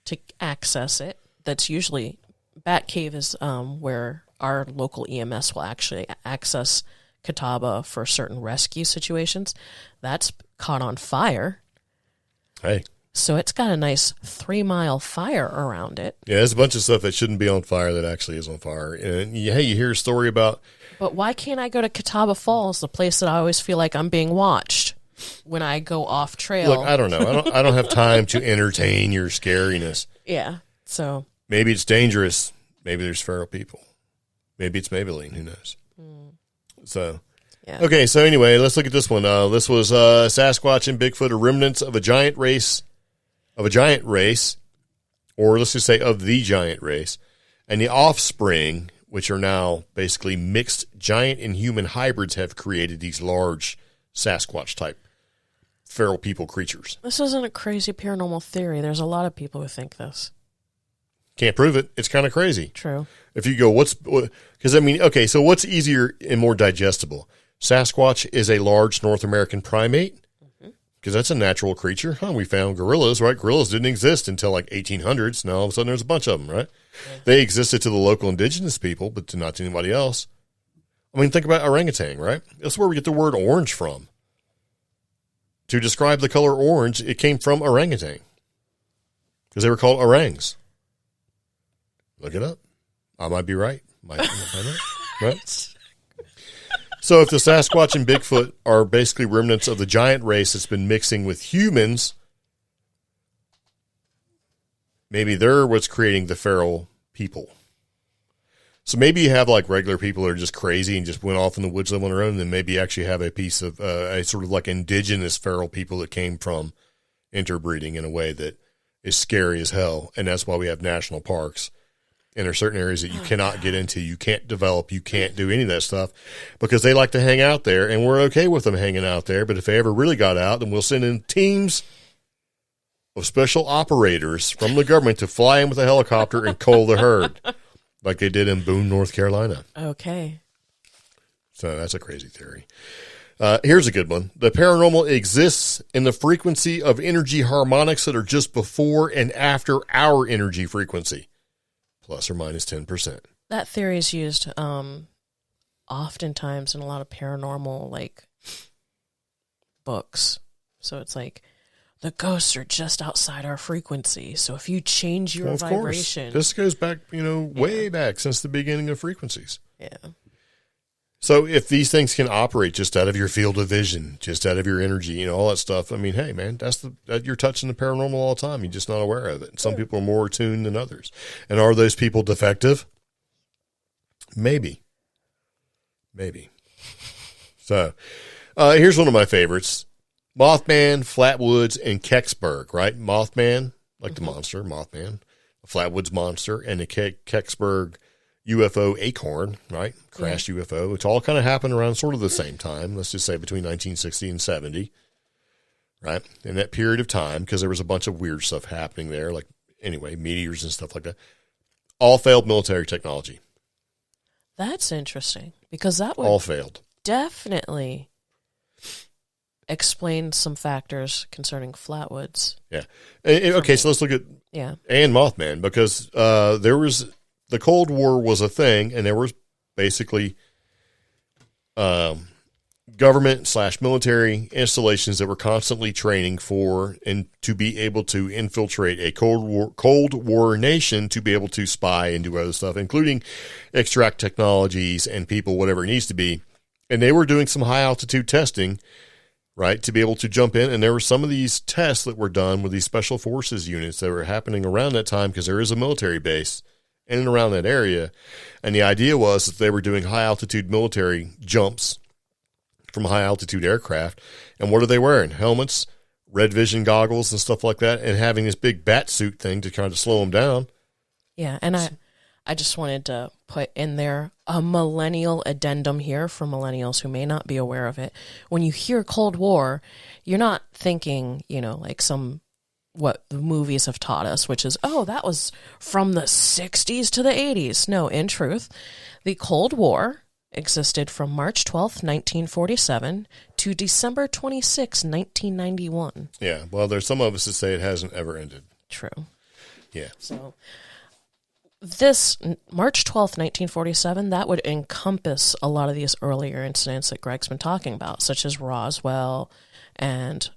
to access it. That's usually, Bat Cave is where our local EMS will actually access Catawba for certain rescue situations. That's caught on fire. Hey. So it's got a nice 3-mile fire around it. Yeah, there's a bunch of stuff that shouldn't be on fire that actually is on fire. And hey, you hear a story about... But why can't I go to Catawba Falls, the place that I always feel like I'm being watched when I go off trail? Look, I don't know. I don't have time to entertain your scariness. Yeah, so... Maybe it's dangerous. Maybe there's feral people. Maybe it's Maybelline. Who knows? So... Yeah. Okay, so anyway, let's look at this one. This was Sasquatch and Bigfoot are remnants of a giant race, or let's just say of the giant race, and the offspring, which are now basically mixed giant and human hybrids, have created these large Sasquatch-type feral people creatures. This isn't a crazy paranormal theory. There's a lot of people who think this. Can't prove it. It's kind of crazy. True. If you go, because I mean, okay, so what's easier and more digestible? Sasquatch is a large North American primate, because that's a natural creature. We found gorillas, right? Gorillas didn't exist until like 1800s. Now all of a sudden there's a bunch of them, right? Yeah. They existed to the local indigenous people, but not to anybody else. I mean, think about orangutan, right? That's where we get the word orange from. To describe the color orange, it came from orangutan, because they were called orangs. Look it up. I might be right. Might not, right? So if the Sasquatch and Bigfoot are basically remnants of the giant race that's been mixing with humans, maybe they're what's creating the feral people. So maybe you have like regular people that are just crazy and just went off in the woods, live on their own, and then maybe you actually have a piece of a sort of like indigenous feral people that came from interbreeding in a way that is scary as hell. And that's why we have national parks. And there are certain areas that you cannot get into, you can't develop, you can't do any of that stuff, because they like to hang out there, and we're okay with them hanging out there. But if they ever really got out, then we'll send in teams of special operators from the government to fly in with a helicopter and cull the herd, like they did in Boone, North Carolina. Okay. So that's a crazy theory. Here's a good one. The paranormal exists in the frequency of energy harmonics that are just before and after our energy frequency. Plus or minus 10%. That theory is used oftentimes in a lot of paranormal books. So it's like the ghosts are just outside our frequency. So if you change your Of vibration. course. This goes back, way back since the beginning of frequencies. Yeah. So if these things can operate just out of your field of vision, just out of your energy, all that stuff, I mean, hey, man, you're touching the paranormal all the time. You're just not aware of it. Some people are more attuned than others. And are those people defective? Maybe. So here's one of my favorites. Mothman, Flatwoods, and Kecksburg, right? Mothman, like the monster, Mothman, Flatwoods monster, and the Kecksburg UFO acorn, right? Crashed UFO. It's all kind of happened around sort of the same time. Let's just say between 1960 and 70, right? In that period of time, because there was a bunch of weird stuff happening there, like, anyway, meteors and stuff like that. All failed military technology. That's interesting, because that would all failed. Definitely explain some factors concerning Flatwoods. Yeah. Okay, so let's look at and Mothman, because there was the Cold War was a thing, and there was basically government/military installations that were constantly training for and to be able to infiltrate a Cold War nation to be able to spy and do other stuff, including extract technologies and people, whatever it needs to be. And they were doing some high altitude testing, right, to be able to jump in. And there were some of these tests that were done with these special forces units that were happening around that time, because there is a military base in and around that area. And the idea was that they were doing high altitude military jumps from high altitude aircraft. And what are they wearing? Helmets, red vision goggles and stuff like that, and having this big bat suit thing to try to slow them down. Yeah, and I just wanted to put in there a millennial addendum here for millennials who may not be aware of it. When you hear Cold War, you're not thinking, like what the movies have taught us, which is, that was from the 60s to the 80s. No, in truth, the Cold War existed from March 12th, 1947 to December 26, 1991. Yeah, well, there's some of us that say it hasn't ever ended. True. Yeah. So this March 12th, 1947, that would encompass a lot of these earlier incidents that Greg's been talking about, such as Roswell and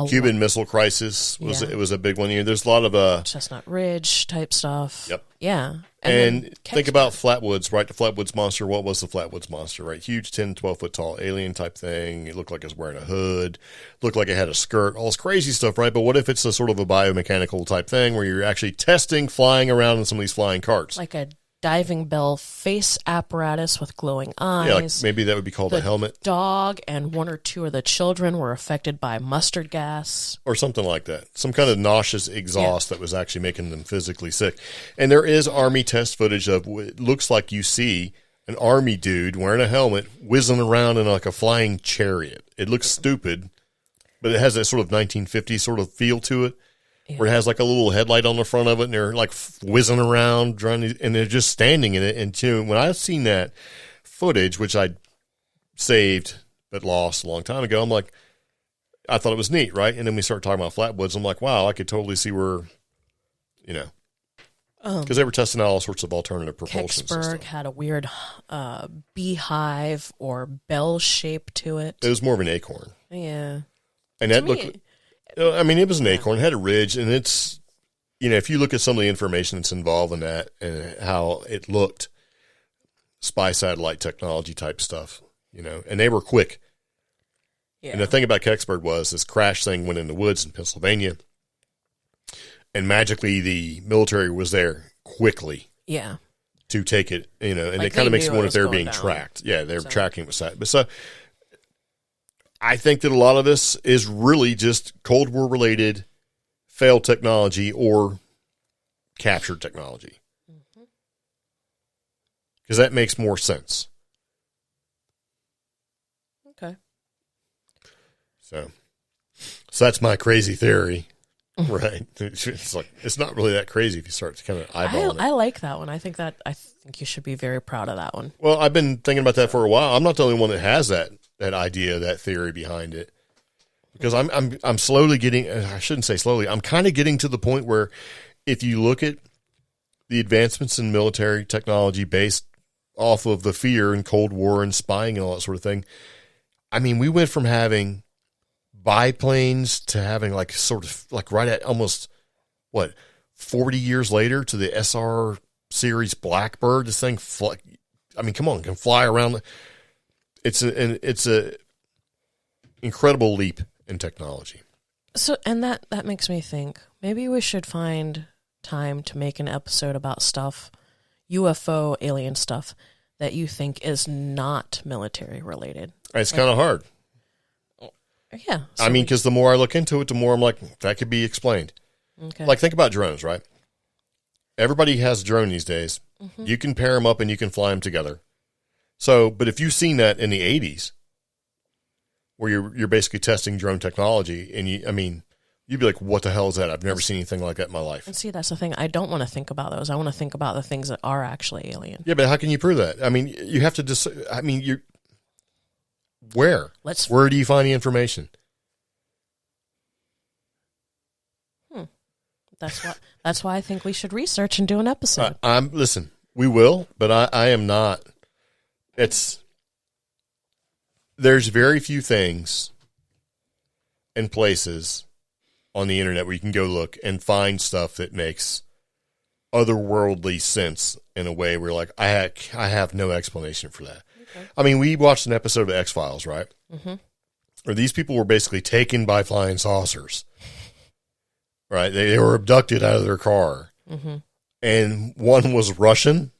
Cuban Missile Crisis was a big one. There's a lot of Chestnut Ridge type stuff. Yep. Yeah. And think about Flatwoods, right? The Flatwoods monster. What was the Flatwoods monster, right? Huge 10, 12 foot tall alien type thing. It looked like it was wearing a hood. Looked like it had a skirt. All this crazy stuff, right? But what if it's a sort of a biomechanical type thing where you're actually testing flying around in some of these flying carts? Like a diving bell face apparatus with glowing eyes. Yeah, like maybe that would be called a helmet. Dog and one or two of the children were affected by mustard gas. Or something like that. Some kind of nauseous exhaust that was actually making them physically sick. And there is Army test footage of it looks like you see an Army dude wearing a helmet whizzing around in like a flying chariot. It looks stupid, but it has that sort of 1950s sort of feel to it. Yeah. Where it has like a little headlight on the front of it, and they're like whizzing around, and they're just standing in it. And when I've seen that footage, which I saved but lost a long time ago, I'm like, I thought it was neat, right? And then we start talking about Flatwoods. I'm like, wow, I could totally see where, because they were testing out all sorts of alternative propulsion systems. Kecksburg had a weird beehive or bell shape to it. It was more of an acorn. Yeah, and that looked. I mean, it was an acorn, it had a ridge, and it's, if you look at some of the information that's involved in that and how it looked, spy satellite technology type stuff, and they were quick. Yeah. And the thing about Kecksburg was this crash thing went in the woods in Pennsylvania, and magically the military was there quickly. Yeah. To take it, and it kind of makes you wonder if they're being tracked. Yeah, they're tracking with that. But so I think that a lot of this is really just Cold War related failed technology or captured technology. Because that makes more sense. Okay. So that's my crazy theory. Right. It's not really that crazy if you start to kind of eyeball it. I like that one. I think you should be very proud of that one. Well, I've been thinking about that for a while. I'm not the only one that has that idea, that theory behind it, because I'm slowly getting, I shouldn't say slowly, I'm kind of getting to the point where if you look at the advancements in military technology based off of the fear and Cold War and spying and all that sort of thing, I mean, we went from having biplanes to having like sort of like right at almost 40 years later to the SR series Blackbird. This thing, come on, can fly around. It's a incredible leap in technology. So, and that makes me think maybe we should find time to make an episode about stuff, UFO alien stuff that you think is not military related. It's kind of hard. Yeah. So I mean, because the more I look into it, the more I'm like, that could be explained. Okay. Like, think about drones, right? Everybody has a drone these days. Mm-hmm. You can pair them up and you can fly them together. So, but if you've seen that in the 80s, where you're basically testing drone technology, and you'd be like, what the hell is that? I've never seen anything like that in my life. And see, that's the thing. I don't want to think about those. I want to think about the things that are actually alien. Yeah, but how can you prove that? I mean, you have to where? Where do you find the information? That's why I think we should research and do an episode. Listen, we will, but I am not. There's very few things and places on the internet where you can go look and find stuff that makes otherworldly sense in a way where like, I have no explanation for that. Okay. I mean, we watched an episode of X-Files, right? Mm-hmm. Where these people were basically taken by flying saucers, right? They were abducted out of their car. Mm-hmm. And one was Russian.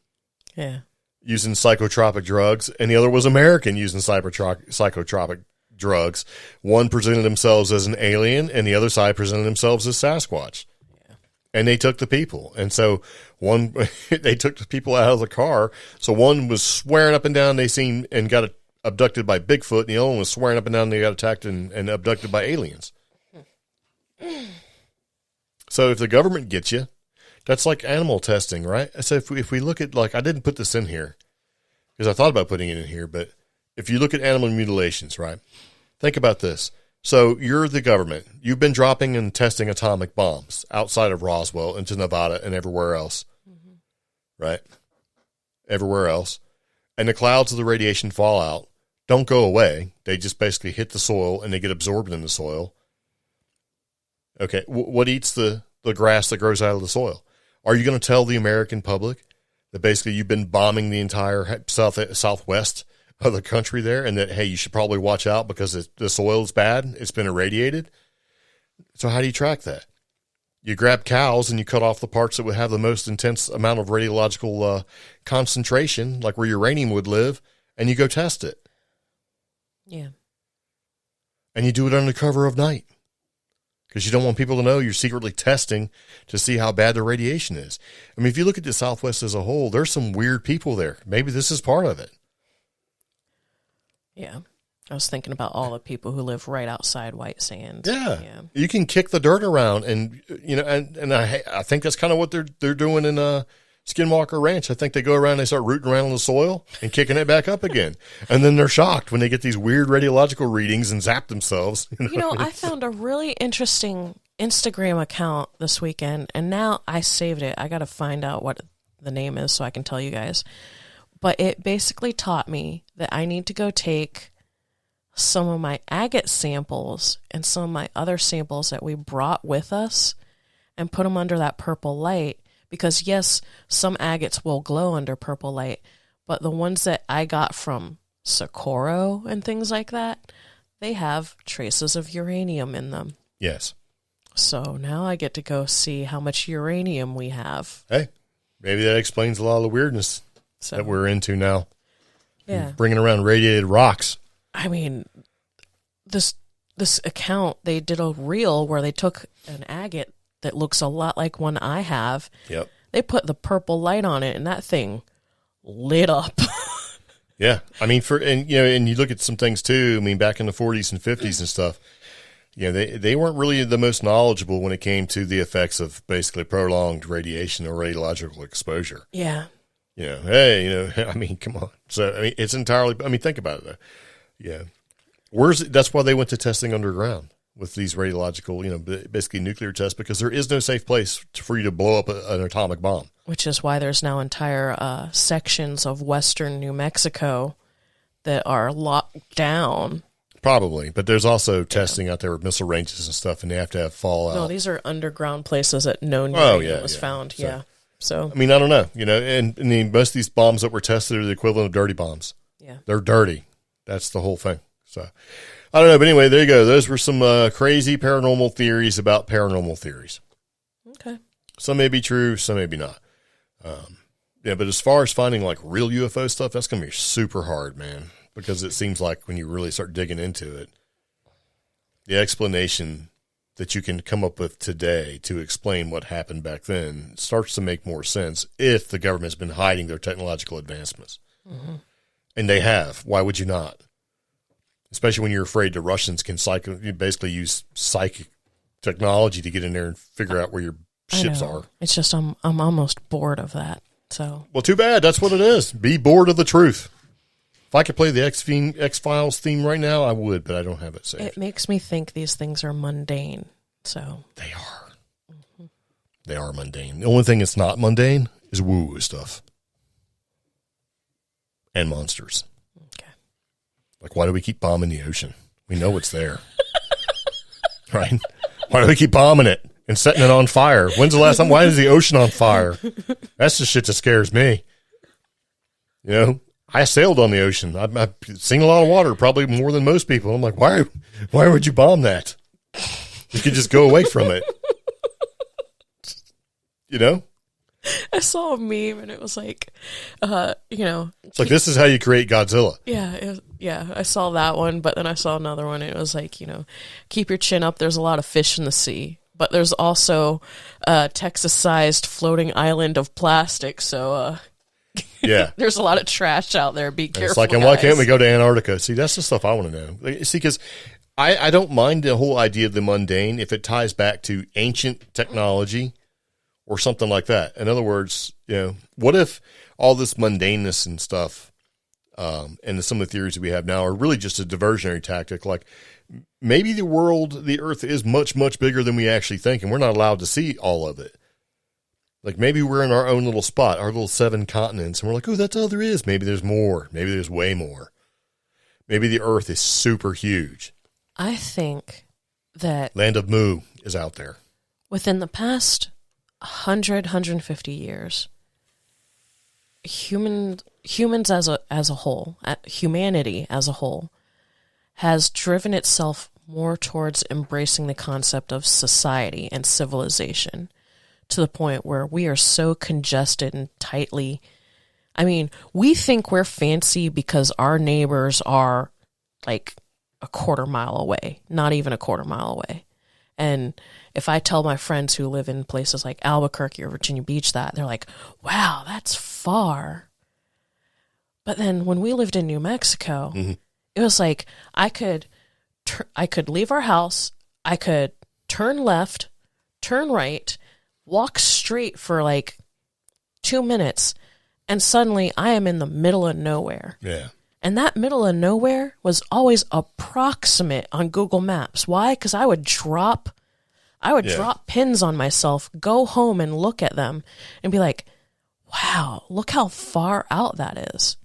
Yeah. Using psychotropic drugs, and the other was American using psychotropic drugs. One presented themselves as an alien, and the other side presented themselves as Sasquatch. Yeah. And they took the people. And so they took the people out of the car. So one was swearing up and down they seen and got abducted by Bigfoot, and the other one was swearing up and down they got attacked and abducted by aliens. So if the government gets you, that's like animal testing, right? So if we look at, like, I didn't put this in here because I thought about putting it in here, but if you look at animal mutilations, right? Think about this. So you're the government. You've been dropping and testing atomic bombs outside of Roswell into Nevada and everywhere else, mm-hmm. right? Everywhere else. And the clouds of the radiation fallout don't go away. They just basically hit the soil and they get absorbed in the soil. Okay, what eats the grass that grows out of the soil? Are you going to tell the American public that basically you've been bombing the entire southwest of the country there, and that, hey, you should probably watch out because the soil is bad, it's been irradiated? So how do you track that? You grab cows and you cut off the parts that would have the most intense amount of radiological concentration, like where uranium would live, and you go test it. Yeah. And you do it under cover of night. Because you don't want people to know you're secretly testing to see how bad the radiation is. I mean, if you look at the Southwest as a whole, there's some weird people there. Maybe this is part of it. Yeah. I was thinking about all the people who live right outside White Sands. Yeah. You can kick the dirt around, and and I think that's kind of what they're doing in Skinwalker Ranch. I think they go around and they start rooting around in the soil and kicking it back up again. And then they're shocked when they get these weird radiological readings and zap themselves. I found a really interesting Instagram account this weekend, and now I saved it. I got to find out what the name is so I can tell you guys. But it basically taught me that I need to go take some of my agate samples and some of my other samples that we brought with us and put them under that purple light. Because, yes, some agates will glow under purple light, but the ones that I got from Socorro and things like that, they have traces of uranium in them. Yes. So now I get to go see how much uranium we have. Hey, maybe that explains a lot of the weirdness that we're into now. Yeah. Bringing around radiated rocks. I mean, this account, they did a reel where they took an agate that looks a lot like one I have. Yep. They put the purple light on it, and that thing lit up. Yeah. I mean, and you look at some things too. I mean, back in the 40s and 50s and stuff, they weren't really the most knowledgeable when it came to the effects of basically prolonged radiation or radiological exposure. Yeah. I mean, come on. So, I mean, it's entirely, think about it though. Yeah. That's why they went to testing underground with these radiological, basically nuclear tests, because there is no safe place for you to blow up an atomic bomb. Which is why there's now entire sections of western New Mexico that are locked down Probably, but there's also testing out there with missile ranges and stuff, and they have to have fallout. No, these are underground places that no uranium was found. So I mean, I don't know, and I mean, most of these bombs that were tested are the equivalent of dirty bombs. Yeah, they're dirty. That's the whole thing. So I don't know, but anyway, there you go. Those were some crazy paranormal theories about paranormal theories. Okay, some may be true, some may be not. But as far as finding like real UFO stuff, that's going to be super hard, man. Because it seems like when you really start digging into it, the explanation that you can come up with today to explain what happened back then starts to make more sense if the government's been hiding their technological advancements. Mm-hmm. And they have. Why would you not? Especially when you're afraid the Russians can basically use psychic technology to get in there and figure out where your ships are. It's just I'm almost bored of that. So well, too bad. That's what it is. Be bored of the truth. If I could play the X-Files theme right now, I would, but I don't have it saved. It makes me think these things are mundane. So they are. Mm-hmm. They are mundane. The only thing that's not mundane is woo-woo stuff. And monsters. Okay. Like, why do we keep bombing the ocean? We know it's there. Right? Why do we keep bombing it and setting it on fire? When's the last time? Why is the ocean on fire? That's the shit that scares me. I sailed on the ocean. I've seen a lot of water, probably more than most people. I'm like, why would you bomb that? You could just go away from it. I saw a meme and it was like, It's like, this is how you create Godzilla. Yeah, I saw that one, but then I saw another one. And it was like, keep your chin up. There's a lot of fish in the sea, but there's also a Texas-sized floating island of plastic. So, yeah, there's a lot of trash out there. Be careful. It's like, and why can't we go to Antarctica? See, that's the stuff I want to know. See, because I don't mind the whole idea of the mundane if it ties back to ancient technology or something like that. In other words, what if all this mundaneness and stuff, and some of the theories that we have now are really just a diversionary tactic? Like maybe the Earth is much, much bigger than we actually think, and we're not allowed to see all of it. Like maybe we're in our own little spot, our little 7 continents, and we're like, oh, that's all there is. Maybe there's more. Maybe there's way more. Maybe the Earth is super huge. I think that Land of Mu is out there. Within the past 150 years, humans as a whole, humanity as a whole, has driven itself more towards embracing the concept of society and civilization, to the point where we are so congested and tightly. I mean, we think we're fancy because our neighbors are like a quarter mile away, not even a quarter mile away. And if I tell my friends who live in places like Albuquerque or Virginia Beach that, they're like, wow, that's far. But then when we lived in New Mexico, mm-hmm. It was like I could leave our house, I could turn left, turn right, walk straight for like 2 minutes, and suddenly I am in the middle of nowhere. Yeah. And that middle of nowhere was always approximate on Google Maps. Why? Because I would drop pins on myself, go home and look at them and be like, wow, look how far out that is.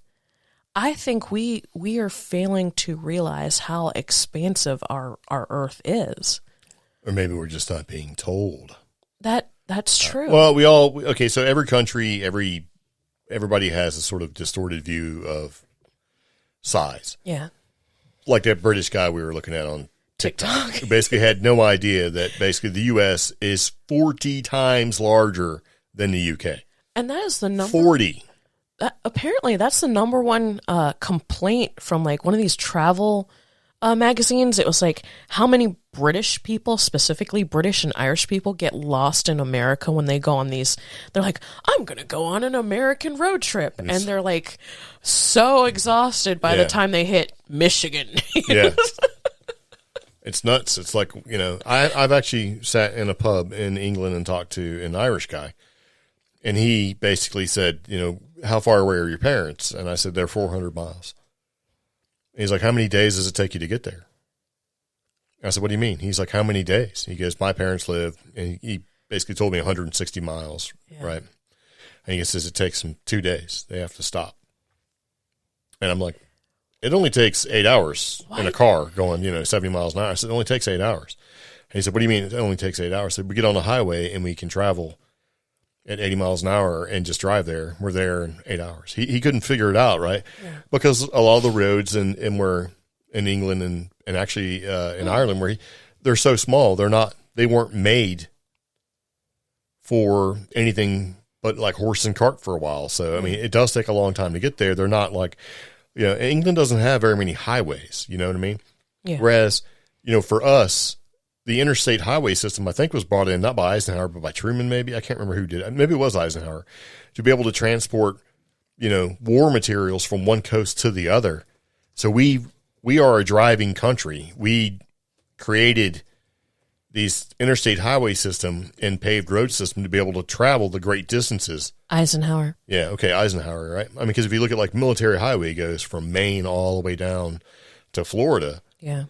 I think we are failing to realize how expansive our Earth is. Or maybe we're just not being told. That's true. So every country, everybody has a sort of distorted view of size. Yeah. Like that British guy we were looking at on TikTok who basically had no idea that basically the U.S. is 40 times larger than the UK. And that is the number. 40. Apparently, that's the number one complaint from like one of these travel magazines. It was like, how many British people, specifically British and Irish people, get lost in America when they go on these? They're like, I'm going to go on an American road trip. And they're like so exhausted by the time they hit Michigan. Yeah. It's nuts. It's like, I've actually sat in a pub in England and talked to an Irish guy. And he basically said, how far away are your parents? And I said, they're 400 miles. And he's like, how many days does it take you to get there? I said, what do you mean? He's like, how many days? He goes, my parents live, and he basically told me 160 miles, right? And he says it takes them 2 days. They have to stop. And I'm like, it only takes 8 hours in a car going, 70 miles an hour. I said, it only takes 8 hours. And he said, what do you mean it only takes 8 hours? I said, we get on the highway and we can travel at 80 miles an hour and just drive there. We're there in 8 hours. He couldn't figure it out, right? Yeah. Because a lot of the roads and we're in England and actually in Ireland they're so small, they weren't made for anything but like horse and cart for a while. So, I mean, it does take a long time to get there. They're not like, England doesn't have very many highways, you know what I mean? Yeah. Whereas, for us, the interstate highway system, I think, was brought in not by Eisenhower, but by Truman, maybe. I can't remember who did it. Maybe it was Eisenhower, to be able to transport, war materials from one coast to the other. So we are a driving country. We created these interstate highway system and paved road system to be able to travel the great distances. Eisenhower. Yeah, okay, Eisenhower, right? I mean, because if you look at like military highway, it goes from Maine all the way down to Florida. Yeah.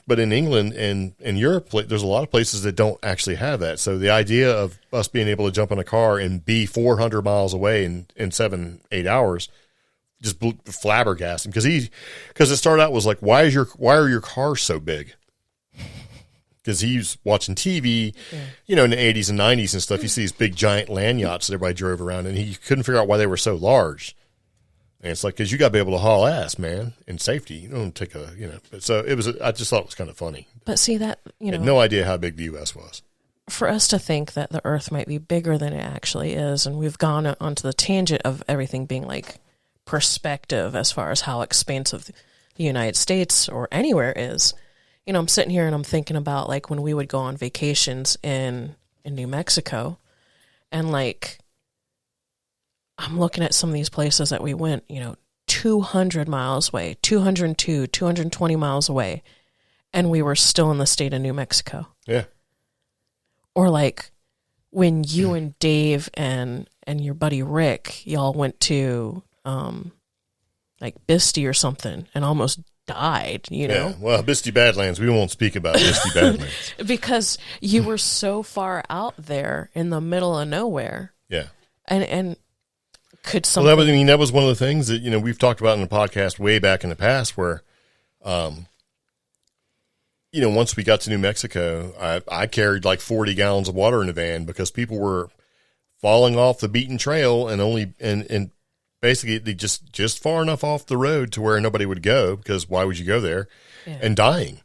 But in England and in Europe, there's a lot of places that don't actually have that. So the idea of us being able to jump in a car and be 400 miles away in 7-8 hours just flabbergasted him, because it started out was like, why are your cars so big? Because he's watching TV, in the 80s and 90s and stuff. You see these big giant land yachts that everybody drove around, and he couldn't figure out why they were so large. And it's like, because you got to be able to haul ass, man, in safety. You don't take So I just thought it was kind of funny. But see that, I had no idea how big the U.S. was. For us to think that the Earth might be bigger than it actually is, and we've gone onto the tangent of everything being like perspective as far as how expansive the United States or anywhere is. I'm sitting here and I'm thinking about like when we would go on vacations in New Mexico, and like I'm looking at some of these places that we went, 200 miles away, 202, 220 miles away, and we were still in the state of New Mexico. Yeah. Or like when you and Dave and your buddy Rick, y'all went to like Bisty or something and almost died, Yeah, well, Bisty Badlands, we won't speak about Bisty Badlands. Because you were so far out there in the middle of nowhere. Yeah. And could something... Well, that was one of the things that, we've talked about in the podcast way back in the past where, once we got to New Mexico, I carried like 40 gallons of water in the van because people were falling off the beaten trail and basically they just far enough off the road to where nobody would go, because why would you go there, and dying,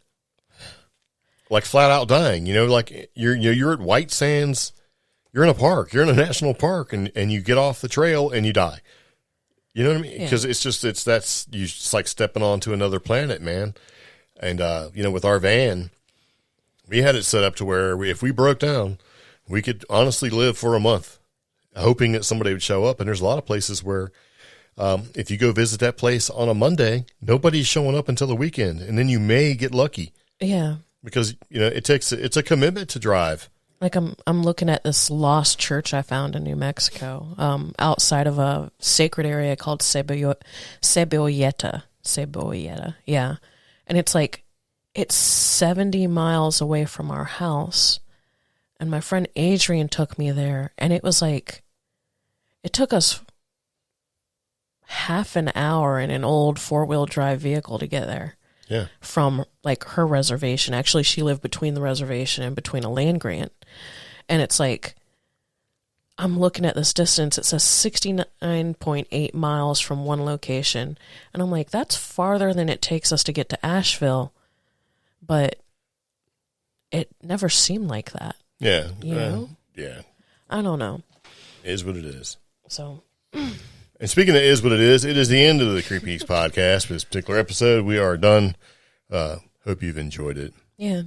like flat out dying, like you're at White Sands, you're in a park, you're in a national park, and you get off the trail and you die. You know what I mean? Because it's like stepping onto another planet, man. And, with our van, we had it set up to where if we broke down, we could honestly live for a month, hoping that somebody would show up. And there's a lot of places where, if you go visit that place on a Monday, nobody's showing up until the weekend. And then you may get lucky. Yeah. Because, it's a commitment to drive. Like I'm looking at this lost church I found in New Mexico, outside of a sacred area called Cebolleta. Yeah. And it's 70 miles away from our house. And my friend Adrian took me there, and it was like, it took us half an hour in an old 4-wheel drive vehicle to get there. Yeah. From like her reservation. Actually, she lived between the reservation and between a land grant. And it's like, I'm looking at this distance. It says 69.8 miles from one location. And I'm like, that's farther than it takes us to get to Asheville. But it never seemed like that. Yeah. You know? Yeah. I don't know. It is what it is. So. And speaking of is what it is the end of the CreepGeeks podcast for this particular episode. We are done. Hope you've enjoyed it. Yeah.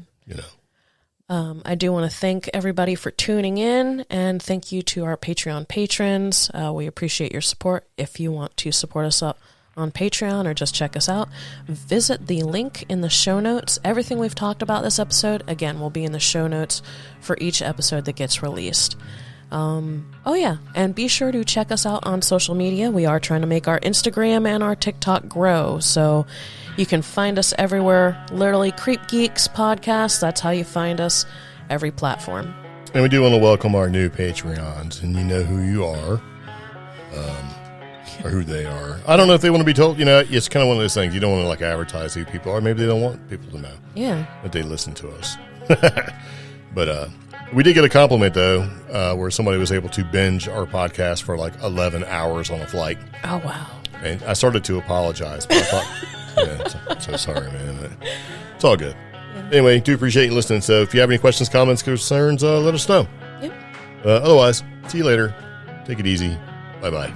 I do want to thank everybody for tuning in, and thank you to our Patreon patrons. We appreciate your support. If you want to support us up on Patreon or just check us out, visit the link in the show notes. Everything we've talked about this episode, again, will be in the show notes for each episode that gets released. Oh yeah, and be sure to check us out on social media. We are trying to make our Instagram and our TikTok grow, so you can find us everywhere. Literally, CreepGeeks Podcast. That's how you find us, every platform. And we do want to welcome our new Patreons, and you know who you are. or who they are. I don't know if they want to be told. You know, it's kind of one of those things. You don't want to like advertise who people are. Maybe they don't want people to know. Yeah. That they listen to us. But we did get a compliment, though, where somebody was able to binge our podcast for like 11 hours on a flight. Oh, wow. And I started to apologize, but I thought, so sorry, man. It's all good. Yeah. Anyway, do appreciate you listening. So if you have any questions, comments, concerns, let us know. Yep. Otherwise, see you later. Take it easy. Bye-bye.